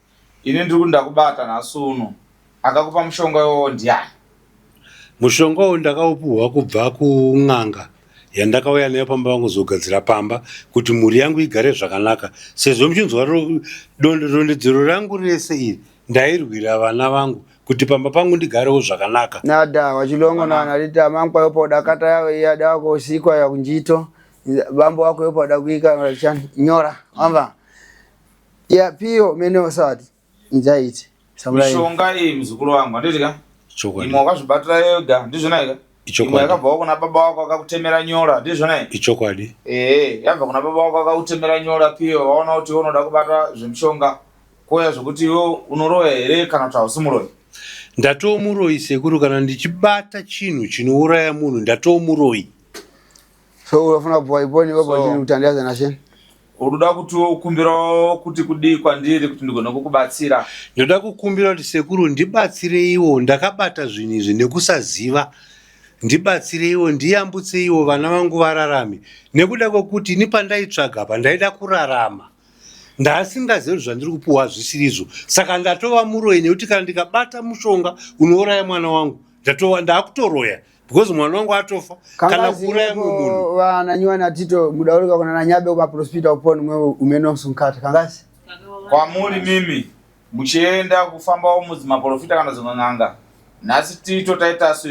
Speaker 2: ini ndiri kuti ndakubata nhasi uno akakupa mushonga iwowo ndiani
Speaker 3: mushonga uyu ndakaupuhwa kubva kun'anga yandakauya nayo pamba vangu zogadzira pamba kuti mhuri yangu igare zvakanaka sezvo muchinzwa rondedzero rangu rese iri ndairwira vana vangu kuti pamba pangu ndigarewo zvakanaka.
Speaker 1: Nada wachilongo na analita mankwa yopo dakata yawe ya dawa kwa usikwa ya kunjito. Bambo wako yopo dakuika nyora. Amba. Ya pio meneo sawati. Njaiti.
Speaker 2: Mishonga hii mzukuru wangu nditika. Imwe wakazvibatira yoga ndizvo naika. Imwe yakabva kuna baba wako akakutemera nyora ndizvo naika.
Speaker 3: Ichokwadi.
Speaker 2: Yabva kuna baba wako akakutemera nyora pio waona kuti unoda kubata zvemishonga. Koya zvokuti iwe unoroya here kana kuti hausimuroyi.
Speaker 3: Ndatomuroyi sekuru kana ndichibata chinhu chinouraya munhu ndatomuroyi.
Speaker 1: So unafuna kubva iponi wepo chini utandaza na sheni.
Speaker 2: Uruda kuti ukumbira kuti kudii kwandiri kuti ndigone kukubatsira.
Speaker 3: Ndoda kukumbira kuti sekuru ndibatsire iwo ndakabata zvinhu izvi nekusaziva. Ndibatsire iwo ndiyambutse iwo vana vangu vararame. Nekuda kwokuti ni pandaitsvaga apa ndaida kurarama. Ndasingazivi zvandiri kupuwa zvisirizvo. Saka ndatova muroyi nekuti kana ndikabata mushonga unouraya mwana wangu ndakutoroya. Because mwana wangu atofa kana kuraya munhu.
Speaker 1: Vananywa na Tito mudaurika kuna nanyabe upa prospita uponi mwe umeno sunkata kangazi.
Speaker 2: Kwa muri mimi muchienda kufamba muzima profita kana zonanga. Nasi Tito taita su.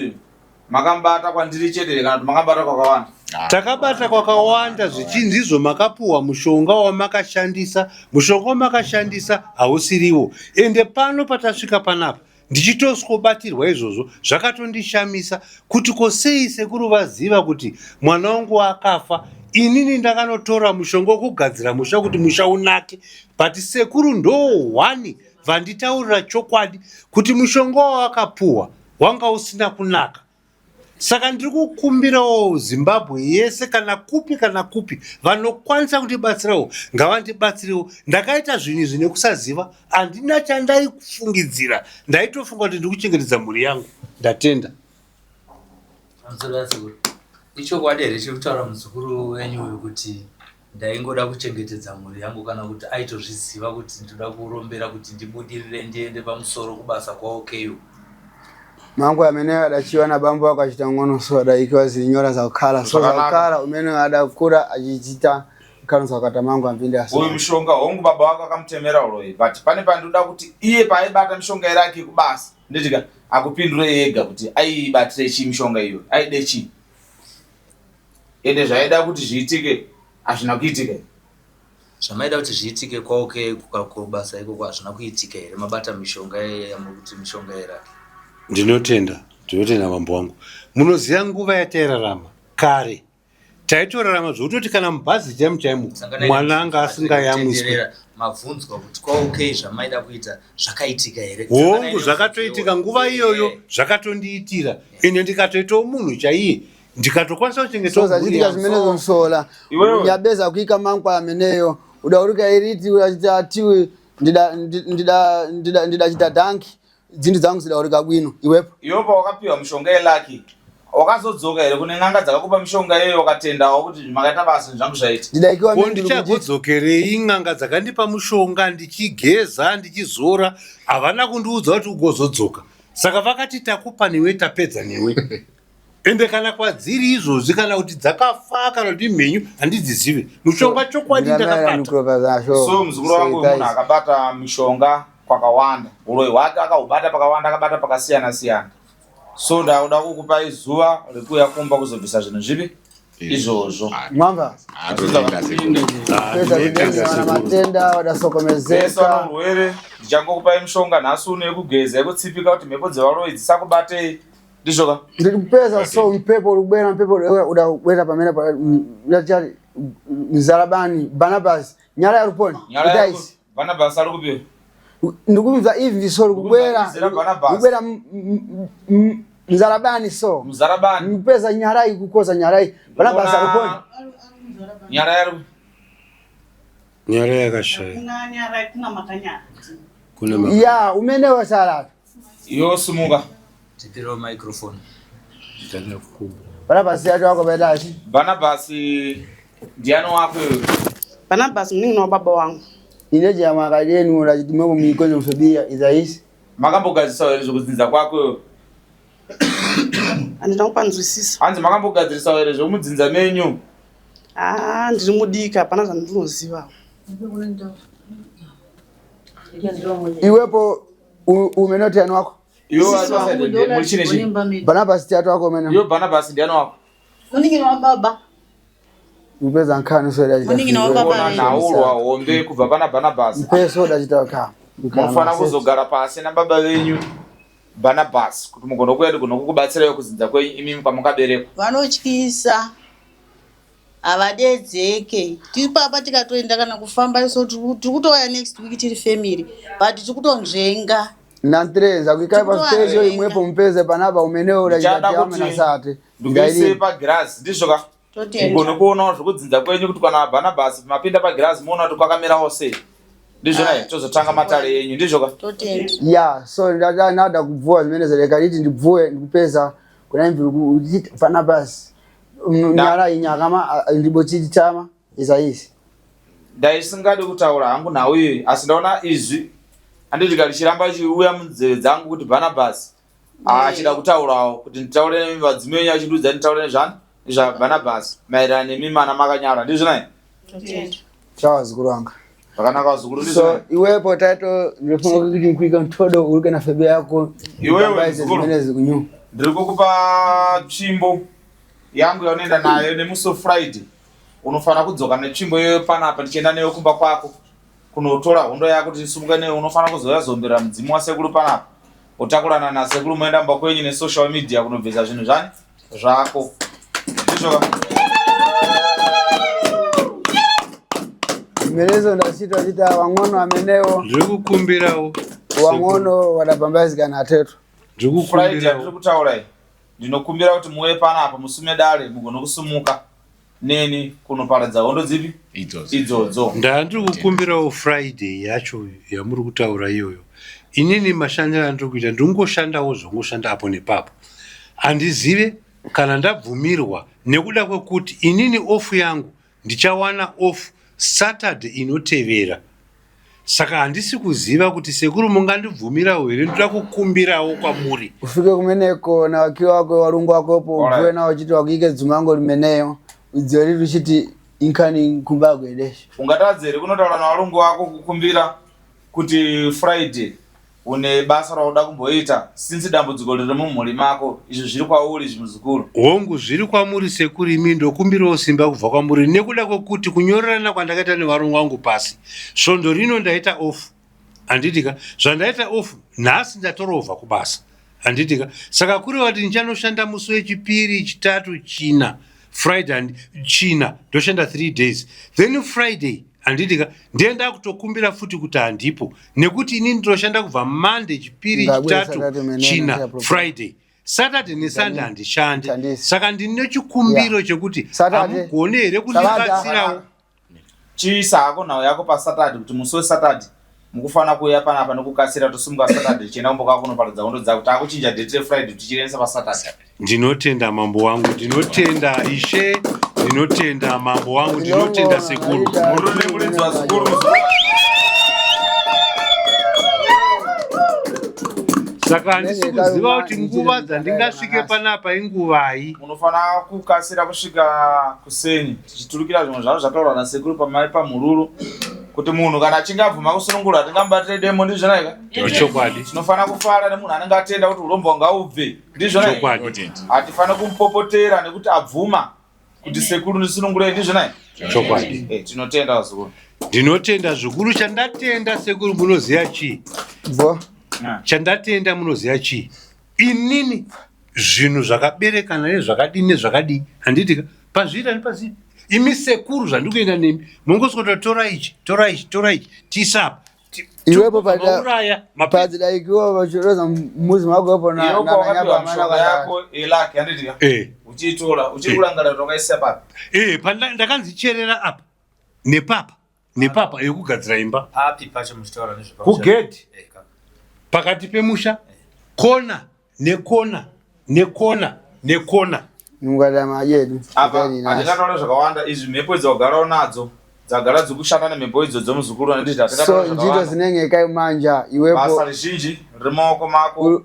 Speaker 2: Makambata kwandiri chete kana makambata kwakawanda.
Speaker 3: Takabata kwakawanda zvichinzizvo makapuwa mushonga wamakashandisa. Mushonga wamakashandisa hausiriwo. Ende pano patasvika panapa ndichitosikobatirwa izvozvo zvakatondishamisa kuti kosei sekuru vaziva kuti mwana wangu akafa. Inini ndakanotora mushonga wokugadzira musha kuti musha unake. But sekuru ndo wani vanditaurira chokwadi kuti mushonga wawakapuwa wanga usina kunaka. Saka ndiri kukumbirawo Zimbabwe yese kana kupi vanokwanisa kutibatsirawo ngavandibatsirewo. Ndakaita zvinhu izvi nekusaziva, handina chandai kufungidzira. Ndaitofunga kuti ndiri kuchengetedza mhuri yangu. Ndatenda.
Speaker 6: Ichokwadi here chiri kutaura muzukuru wenyu uyu kuti ndaingoda kuchengetedza mhuri yangu kana kuti aitozviziva kuti ndoda kurombera kuti ndibudirire ndiende pamusoro kubasa kwaOKU.
Speaker 1: Mangu ameneyo adachiwa na bambo wako achita ngono so adaikiwa zilinyora za ukala. So za ukala umeneo adakura ajichita ukala za ukata mangu ampinde aso.
Speaker 2: Uyu mshonga hongu baba wako akamutemera uroyi. But pane panduda kuti iye paibata mishonga iraki kubasa. Nditika akupindure ega kuti aibatire chi mishonga iyo. Aide chi. Ende zvaida kuti zviitike hazvina kuitika.
Speaker 6: Zvamaida kuti zviitike kwaOKU kubasa iko hazvina kuitika here mabata mishonga kuti mishonga iraki.
Speaker 3: Ndinotenda mambo wangu. Munoziva nguva yatairarama kare. Taitorarama zvokutoti kana mubhazi chaimo mwana anga asingayamwiswi.
Speaker 6: Mabvunzwa kuti kwaOKU zvamaida kuita zvakaitika here.
Speaker 3: Hongu zvakatoitika nguva iyoyo zvakatondiitira. Ine ndikatoitawo munhu chaiye. Ndikatokwanisa kuchengetawo mhuri yangu.
Speaker 1: Zimenezo msola. Nyabeza kuika mankwa ameneyo. Udaurika iriti urachita atiwe ndida chita danki. Dzindu dzangu zidaurika bwino iwepo.
Speaker 2: Iwepo wakapiwa mishonga yelaki. Wakazodzoka here kune n'anga dzakakupa mishonga yeyo wakatendawo kuti makaita basa zvangu zvaita.
Speaker 1: Ndidaikiwa mimi
Speaker 3: ndichagodzokerei n'anga dzakandipa mushonga ndichigeza ndichizora havana kundiudza kuti ugozodzoka. Saka vakati takupa newe tapedza newe. Ende kana kwadziri izvozvi kana kuti dzakafa kana kuti mhenyu handidzizive. Mushonga chokwadi ndakabata.
Speaker 2: So muzukuru wangu munhu akabata mishonga kwakawanda. Uroyi hwake akaubata pakawanda akabata pakasiyana siyana. So ndauda kukupai zuva rekuya kumba kuzobvisa zvinhu zvipi izvozvo.
Speaker 1: Mwamba. Matenda wadasokomezeka.
Speaker 2: Urwere ndichangokupai mishonga nhasi uno yekugeza yekutsipika kuti mhepo dzevaroyi dzisakubatei. Ndizvoka.
Speaker 1: Ndikupeza so mpepo urubwera mpepo udawera pamene pa ndachari Mzarabani Barnabas nyara ya ruponi.
Speaker 2: Nyara ya Barnabas ari kupiwa.
Speaker 1: Ndikubiza hivi so kubwera Mzarabani so
Speaker 2: Mzarabani
Speaker 1: mpeza nyarai kukoza nyarai Barnabas aruponi.
Speaker 3: Nyara yakashaya.
Speaker 7: Kuna nyarai kuna makanya.
Speaker 3: Kuna
Speaker 1: ya umenewa salatu.
Speaker 2: Yo sumuka.
Speaker 6: Tipiro microphone.
Speaker 1: Barnabas yacho wako bedashi.
Speaker 2: Barnabas ndiano wako.
Speaker 7: Barnabas mimi na baba wangu.
Speaker 1: Ineje ya makadeni unajitumwa mikono msobia izaisi.
Speaker 2: Makambogadzisa here zvokudzinza kwako.
Speaker 7: Andinokupa nzwisisa.
Speaker 2: Hanzi makambogadzirisa here zvomudzinza menyu.
Speaker 7: Ndiri mudika hapana zvandinoziva.
Speaker 1: Iwepo umenoti yani wako?
Speaker 2: Iwo asaide mulichine chi.
Speaker 1: Barnabas tiatu wako mena.
Speaker 2: Yo Barnabas ndiano wako.
Speaker 7: Muniki na baba.
Speaker 1: Mpeza nkani soda jita.
Speaker 7: Muniki na baba.
Speaker 2: Ona naulwa ombe kuva pana Barnabas.
Speaker 1: Mpeza soda jita waka.
Speaker 2: Mufana kuzogara pasi na baba wenyu Barnabas kuti mugono kwedu kuno kukubatsira kuzinza kwenyu imimi pamukabereka.
Speaker 7: Vanotyisa. Avadedzeke. Tiri papa tikatoenda kana kufamba so tikutouya next week tiri family. But tikutonzvenga.
Speaker 1: Nantreza kuikai pa stage yo imwepo mpeze panapa umeneo urachita chama na sate.
Speaker 2: Ndikuise pa grass ndizvo ka. Mugono kuona zvokudzinza kwenyu kuti kana Barnabas mapinda pa grass muona kuti kwakamira hose. Ndizvo naye tozotanga matare yenyu ndizvo ka.
Speaker 1: Yeah, so nada kubvua zimene zaleka liti ndibvue ndikupeza kuna mviri Barnabas. Nyara inyakama ndibo chiti chama isaisi.
Speaker 2: Ndaisingadi kutaura hangu nawe asi ndaona izvi anditi kalishiramba chiuya munzeve dzangu kuti Barnabas achida kutaurawo kuti nditaure vadzimenya achidudza nditaure zvani zva Barnabas maererano nemimana makanyara ndizvo naye.
Speaker 1: Chawa zikuru wanga.
Speaker 2: Zvakanaka zikuru ndizvo.
Speaker 1: So iwepo taito ndinofunga kuti nkuika mtodo uri kana febe yako.
Speaker 2: Iwewe zikuru.
Speaker 1: Zikunyu.
Speaker 2: Ndiri kukupa tsvimbo yangu yaunoenda nayo nemusi Friday. Unofana kudzoka netsvimbo iyoyo panapa tichienda neyo kumba kwako kunotora hondo yako tisumuka neyo. Unofana kuzoya zombera mudzimu wasekuru panapa utakurana nasekuru moenda mba kwenyu nesocial media kunobvisa zvinhu zvani zvako ndizvo.
Speaker 1: Melezo ndachita chita wang'ono amenewo.
Speaker 3: Ndikukumbirawo.
Speaker 1: Wang'ono wadabambazikana atetu.
Speaker 2: Friday ndiri kutaura ndinokumbira kuti muwe panapa musume dare mugono kusumuka neni kunoparadza hondo dzipi idzodzo.
Speaker 3: Ndandiri kukumbirawo Friday yacho yamuri kutaura iyoyo. Inini mashandiro andiri kuita ndingoshandawo zvongoshanda apo nepapo. Andizive kana ndabvumirwa nekuda kwekuti inini ofu yangu ndichawana ofu Saturday inotevera. Saka handisi kuziva kuti sekuru mungandibvumirawo here ndoda kukumbirawo kwamuri.
Speaker 1: Ufike kumeneko na wakiwa wako warungu wakopo uwe na wachiti wakuike dzumango limeneyo. Udziwari ruchiti inkani kumba kwedesha.
Speaker 2: Ungatadzere kunotaura na warungu wako kukumbira kuti Friday une basa rauda kumboita since dambudziko riri mumhuri mako izvo zviri kwauri zvimuzukuru.
Speaker 3: Hongu zviri kwamuri sekuru imi ndokumbirawo simba kubva kwamuri nekuda kwekuti kunyorerana kwandakaita nevarungu wangu pasi svondo rino ndaita off handitika zvandaita off nhasi ndatorovha kubasa handitika saka kuri vati ndichanoshanda musi wechipiri chitatu china Friday china ndoshanda 3 days then Friday handitika ndienda kutokumbira futi kuti handipo nekuti inini ndinoshanda kubva Monday chipiri chitatu china Friday Saturday neSunday handishandi saka ndine chikumbiro chekuti hamugone here kundibatsirawo
Speaker 2: chiisako nhau yako paSaturday kuti musi weSaturday mukufana kuuya panapa nekukasira tosumuka Saturday chienda kumboka kunoparadza hondo dzako takuchinja date Friday tichirenesa paSaturday.
Speaker 3: Ndinotenda mambo wangu, ndinotenda ishe, ndinotenda mambo wangu, ndinotenda sekuru.
Speaker 2: Murune kulidzwa sekuru.
Speaker 3: Saka handisi kuziva kuti nguva dzandingasvike panapa inguvai.
Speaker 2: Munofana kukasira kusvika kuseni tichiturukira zvimwe zvavo zvataurwa nasekuru pamari pamhururu kuti munhu kana achinge abvuma kusunungura tingambatire demo ndizvona ika.
Speaker 3: Chokwadi.
Speaker 2: Tinofana kufara nemunhu anenge atenda kuti urombo ngaubve ndizvona ika.
Speaker 3: Chokwadi.
Speaker 2: Hatifana kumupopotera nekuti abvuma kuti sekuru ndisunungure ndizvona ika.
Speaker 3: Chokwadi.
Speaker 2: Tinotenda sekuru.
Speaker 3: Ndinotenda zvikuru chandatenda sekuru munoziya chii? Chandatenda munoziya chii? Inini zvinhu zvakaberekana nezvakadini nezvakadii handitika pazvira nepazvira imi sekuru zvandikuenda nemi mongoswota tora ichi tisapa
Speaker 1: iwepo padzida ikiwa vachiroza muzi mako wepo na nyapa
Speaker 2: mana yako elaki handitika uchitora uchikulangara tokaisa papi
Speaker 3: ndakanzicherera apa nepapa yekugadzira imba
Speaker 6: api pacho muchitora nezvakao
Speaker 3: kugedhi pakati pemusha kona nekona
Speaker 1: mungada majedu
Speaker 2: apa andikataura zvakawanda izvi mhepo idzi wagarawo nadzo dzagara dzikushanda nemhepo idzo dzomuzukuru
Speaker 1: so njito zinenge kai manja iwepo
Speaker 2: basa rizhinji riri maoko mako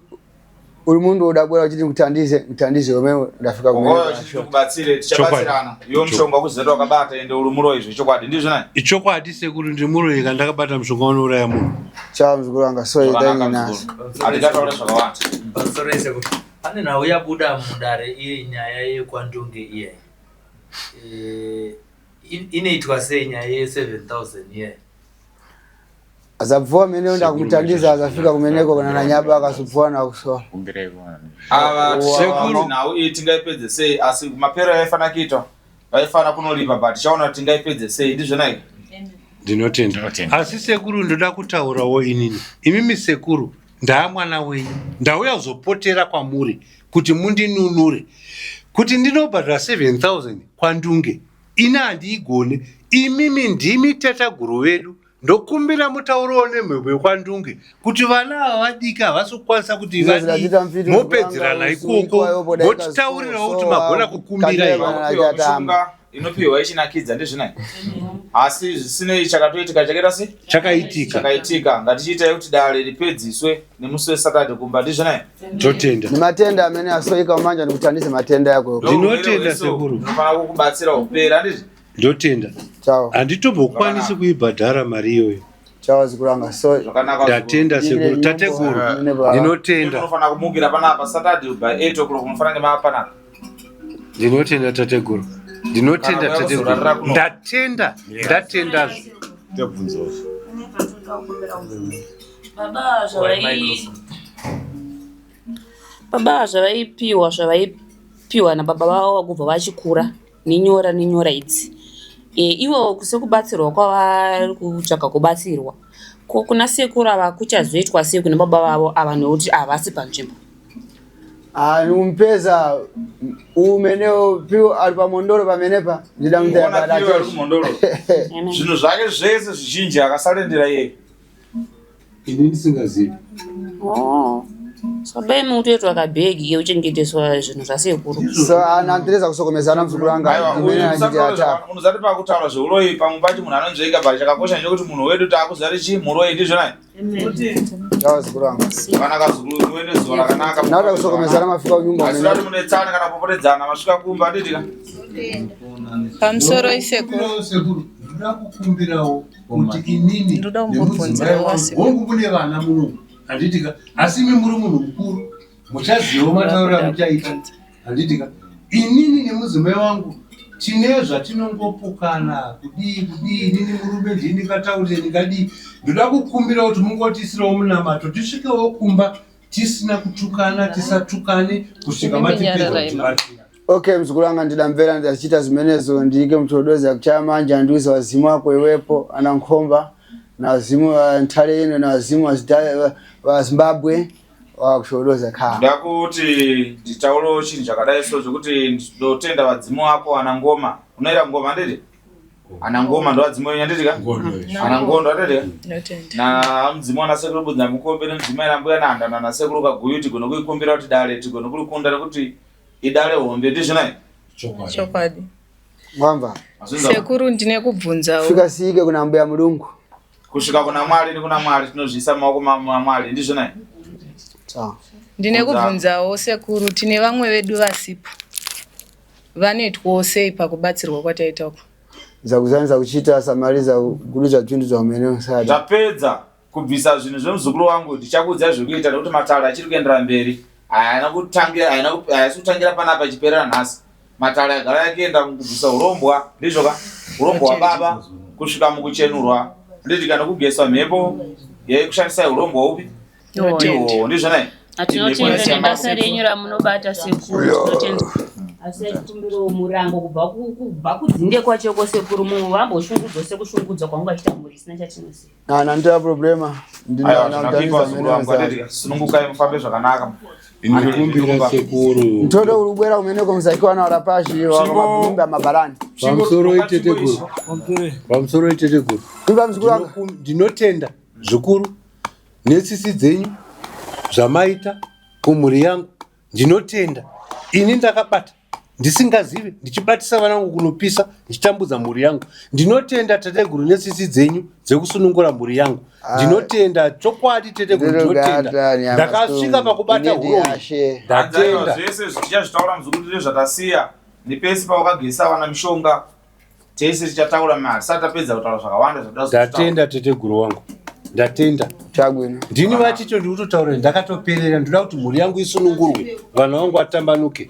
Speaker 1: uri mundu udabwera uchiti mtandize umwe ndafika
Speaker 2: kumene chikubatsire tichabatsirana iyo mshonga kuzeta wakabata ende ulumulo izvo chokwadi ndizvo nayi
Speaker 3: ichokwadi sekuru ndimuroyeka ndakabata mushonga unouraya munhu
Speaker 1: chawa mzukuru wanga so idainaso
Speaker 2: atikataura zvakawanda
Speaker 6: pamusoro sekuru pane nhau yabuda mudare iri nyaya yekwandunge iye inoitwa sei nyaya ye7,000 iye
Speaker 1: azabvuwa meneo ndakumtandiza azafika kumeneko kana na nyaba akasubvuwa na kusola
Speaker 2: ava sekuru nhau iyi tingaipedze sei asi mapero yaifana kuitwa vaifana kunolipa but chaona kuti tingaipedze sei ndizvo nayi
Speaker 3: ndinotenda asi sekuru ndoda kutaurawo inini imimi sekuru ndaamwana wenyu ndauya kuzopotera kwamuri kuti mundinunure kuti ndinobhadhara 7,000 kwandunge ina handiigone imimi ndimi tataguru vedu ndokumbira mutauro nemhembe kwandunge kuti vana ava vadiki havasi kukwanisa kuti mopedzerana ikoko motitaurirawo kuti magona kukumbira
Speaker 2: mishonga inopiwa ichinakidza ndizvinayi asi zvisinei chakatoitika chakaita sei chakaitika ngatichiitai kuti dare ripedziswe nemusi wesatade kumba ndizvinayi
Speaker 3: totenda
Speaker 1: nematenda amene asoika umanja ndikutandise matenda yako
Speaker 3: ndinotenda sekuru
Speaker 2: unofana kukubatsira upera ndizvi
Speaker 3: ndotenda handitombokwanishi kuibhadhara mari iyoyo
Speaker 1: chawa zikuranga so
Speaker 3: ndatenda sekuru tateguru ndinotenda
Speaker 2: unofana kumukira panapa Saturday by 8 o'clock unofana ngemapanapa
Speaker 3: ndinotenda tateguru ndinotenda tateguru ndatendazvo
Speaker 8: baba zvavaipiwa nababa vavo kubva vachikura ninyora idzi ivo sekubatsirwa kwavari kutsvaga kubatsirwa kuna sekuru ava kuchazoitwa sei kune baba vavo ava nekuti havasi panzvimbo
Speaker 1: umpeza umeneo piwo ari pamondoro pamenepa ndida
Speaker 2: mundayabadaomondoro zvinhu zvake zvese zvizhinji akasalendera iye
Speaker 3: ini ndisingazivi
Speaker 8: sabai mutoitwa kabhegi yeuchengeteswa zvinhu zvasekuru
Speaker 1: so anandireza kusokomezana muzukuru wanga
Speaker 2: unozati pakutaura zveuroyi pamwe pacho munhu anonzveika bari chakakosha ndechekuti munhu wedu taakuzari chi muroyi ndizvo nayi
Speaker 1: zukuru wanga
Speaker 2: kanaka zukuru wene zuva rakanaka
Speaker 1: nauda kusokomezana mafika unyumba
Speaker 2: asirati mune tsani kana popotedzana masvika kumba nditika
Speaker 4: pamusoro isekuru
Speaker 3: ndoda kukumbirawo kuti inini nemudzimaiwangu mune vana muno handitika asi imi muri munhu mukuru muchazivawo matauro amuchaita handitika inini nemudzimai wangu tine zvatinongopukana kudii inini murume ndindikataurire ndingadii ndoda kukumbira kuti mungotisirawo munamato tisvikewo kumba tisina kutukana tisatukane kusvika matipedza.
Speaker 1: Okay mzukuru wanga ndidamvera ndichiita zimenezo ndiike mtodozi akuchaya manje andiuza wazimu wako iwepo anankhomba na wazimu wa ntale ino na wazimu wa Zimbabwe wakushodoza khaa
Speaker 2: ndakuti nditaulo chinhu chakadai so zvokuti ndotenda wadzimu wako ana ngoma unoita ngoma nditi ana ngoma ndo wadzimu wenyu nditika ana ngondo nditi na mudzimu wana sekuru budza mukombe nemudzimu ina mbuya nanda na sekuru kaguyuti gono kuikumbira kuti dale tigono kulikunda nekuti idale hombe ndizvo nayi
Speaker 4: chokwadi
Speaker 1: mwamba
Speaker 4: sekuru ndine kubvunzawo
Speaker 1: fika siike kuna mbuya mulungu
Speaker 2: kusvika kuna mwari nekuna mwari tinozviisa mumaoko mamwari ndizvo nayi
Speaker 4: ndine kubvunzawo sekuru tine vamwe vedu vasipo vanoitwawo sei pakubatsirwa kwataitako
Speaker 1: zakuzanisa kuchita samariza kugurudza tundu zvaumeneo sada
Speaker 2: zvapedza kubvisa zvinhu zvemuzukuru wangu ndichakuudzai zvekuita nekuti matare achiri kuendera mberi haasi kutangira panapa ichiperera nhasi matare agara yakienda kubvisa urombwa ndizvoka urombwa hwababa kusvika mukuchenurwa ndidika nokugesa mhepo yaikushandisai urombwa upi ndizvo nayi
Speaker 8: hatinotenda nebasa renyu ramunobata sekuru asi achikumbirawo murango kubva kudzinde kwachoko sekuru munhu vamboshungudzwa sekushungudzwa kwanga achita mhuri isina chatinoziva
Speaker 1: nandira problema
Speaker 2: sunungukai mufambe zvakanaka
Speaker 3: ndikumbira sekuru
Speaker 1: ntoda uri kubwera kumeneko musakiwana wara pashi wamabumba mabarani
Speaker 3: pamusoro iteteguru
Speaker 1: imba mzukuru wanga
Speaker 3: ndinotenda zvikuru netsisi dzenyu zvamaita kumhuri yangu ndinotenda ini ndakabata ndisingazivi, ndichibatisa vana vangu kunopisa, ndichitambudza mhuri yangu. Ndinotenda tateguru netsitsi dzenyu dzekusunungura mhuri yangu. Ndinotenda chokwadi tateguru, ndinotenda. Ndakasvika pakubata uroyi. Ndatenda.
Speaker 2: Zvese zvichazvitaura muzukuru zvatasiya nepesi pawakagesa vana mishonga. Tese tichataura mari. Sati tapedza kutaura zvakawanda zvoda.
Speaker 3: Ndatenda tateguru wangu. Ndatenda.
Speaker 1: Chagwino.
Speaker 3: Ndini vachicho ndikutotaura ndakatoperera, ndoda kuti mhuri yangu isunungurwe, vana vangu vatambanuke.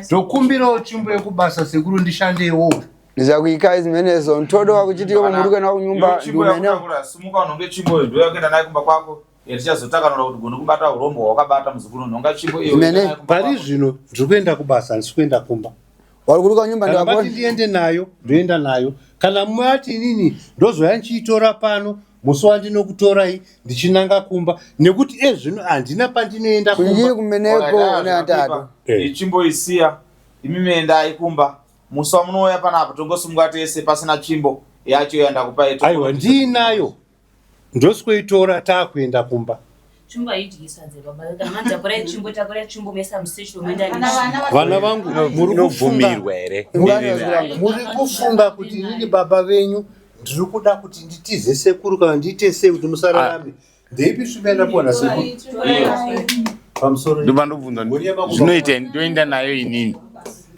Speaker 3: Ndokumbirawo tsvimbo yekubasa sekuru ndishandewo.
Speaker 1: Ndizakuikai zimenezo ntodo wakuchitika pamuruke na kunyumba
Speaker 2: ndumenewo. Sumuka unonge tsvimbo ndo yakuenda naye kumba kwako. Tichazotakanura kuti gono kubata urombo wakabata muzukuru nonga tsvimbo iyo.
Speaker 3: Pari zvino ndiri kuenda kubasa, handisi kuenda kumba.
Speaker 1: Wari kuruka nyumba
Speaker 3: ndakona. Kana ndiende nayo, ndoenda nayo. Kana mwati inini ndozoya nchiitora pano, musi wandinokutorai ndichinanga kumba nekuti zvino handina pandinoenda
Speaker 1: kumba. Kumeneko neatatu.
Speaker 2: Tsvimbo isiya imimi endai kumba. Musi wamunouya panapa tongosimuka tese pasina tsvimbo yacho yaenda kupa yetu.
Speaker 3: Aiwa ndiinayo. Ndosikuitora takuenda kumba.
Speaker 8: Chumba ijisadze baba kana madzapura echimbo takura chimbo mesa musisho mwenda
Speaker 3: vana vangu muri kufumirwa ere muri kufunga kuti nini baba venyu ndiri kuda kuti nditize sekuru kana ndiite sei kuti musararame ndeipi svimenda pona sekuru pamusoro
Speaker 5: ndoba ndobvunza zvinoita ndoenda nayo inini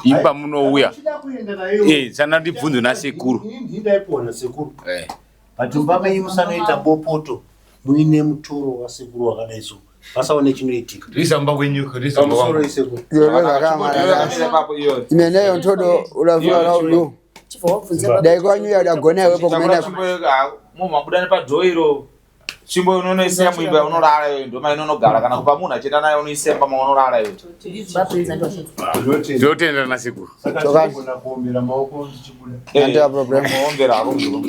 Speaker 5: ipa munouya sana ndibvunzo nasekuru
Speaker 3: ndaipona sekuru patumba menyu musanoita bopoto muine mutoro wasekuru wakadaiso vasaone chinoitika
Speaker 5: risamba kwenyu risamba
Speaker 3: pamusoro isekuru
Speaker 1: imeneyo ntodo ulavula lauyo dai kwanyuya dagona iwepo kumena
Speaker 2: mumabudani padhoiro chimbo unonoisa muimba unorara iyo ndoma inonogara kana kupa munhu achienda nayo unoisemba maunorara iyo
Speaker 5: ndotenda nasekuru
Speaker 3: sakagona kuombera maoko ndichibuda
Speaker 1: ndia problem
Speaker 2: muombera hapo mzuru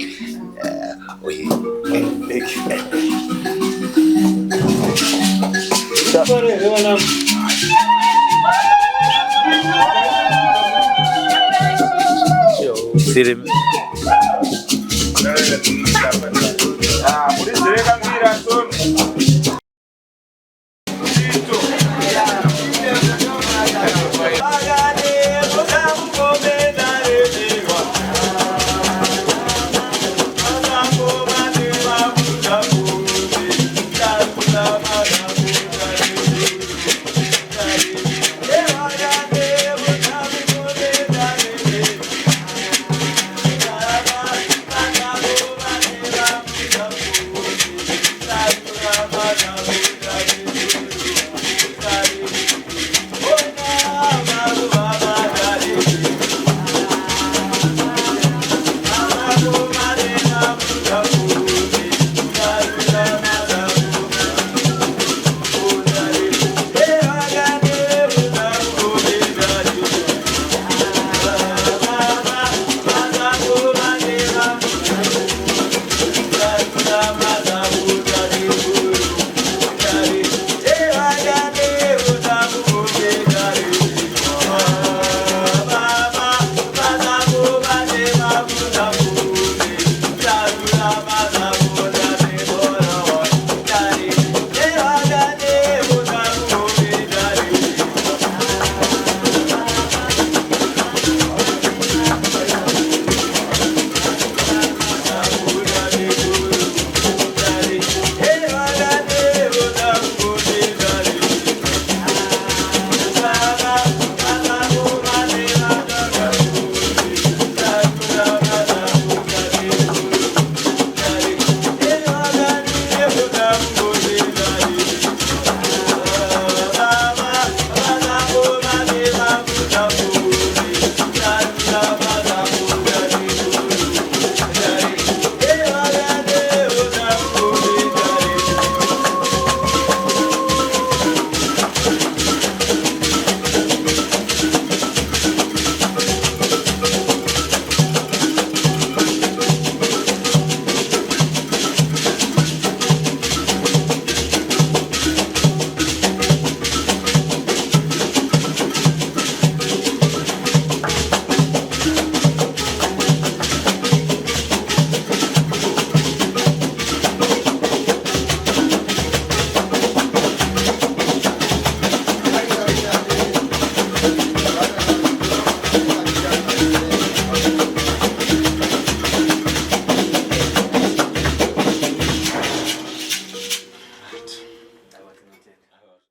Speaker 6: Siri.
Speaker 2: Muri zireka mira toni.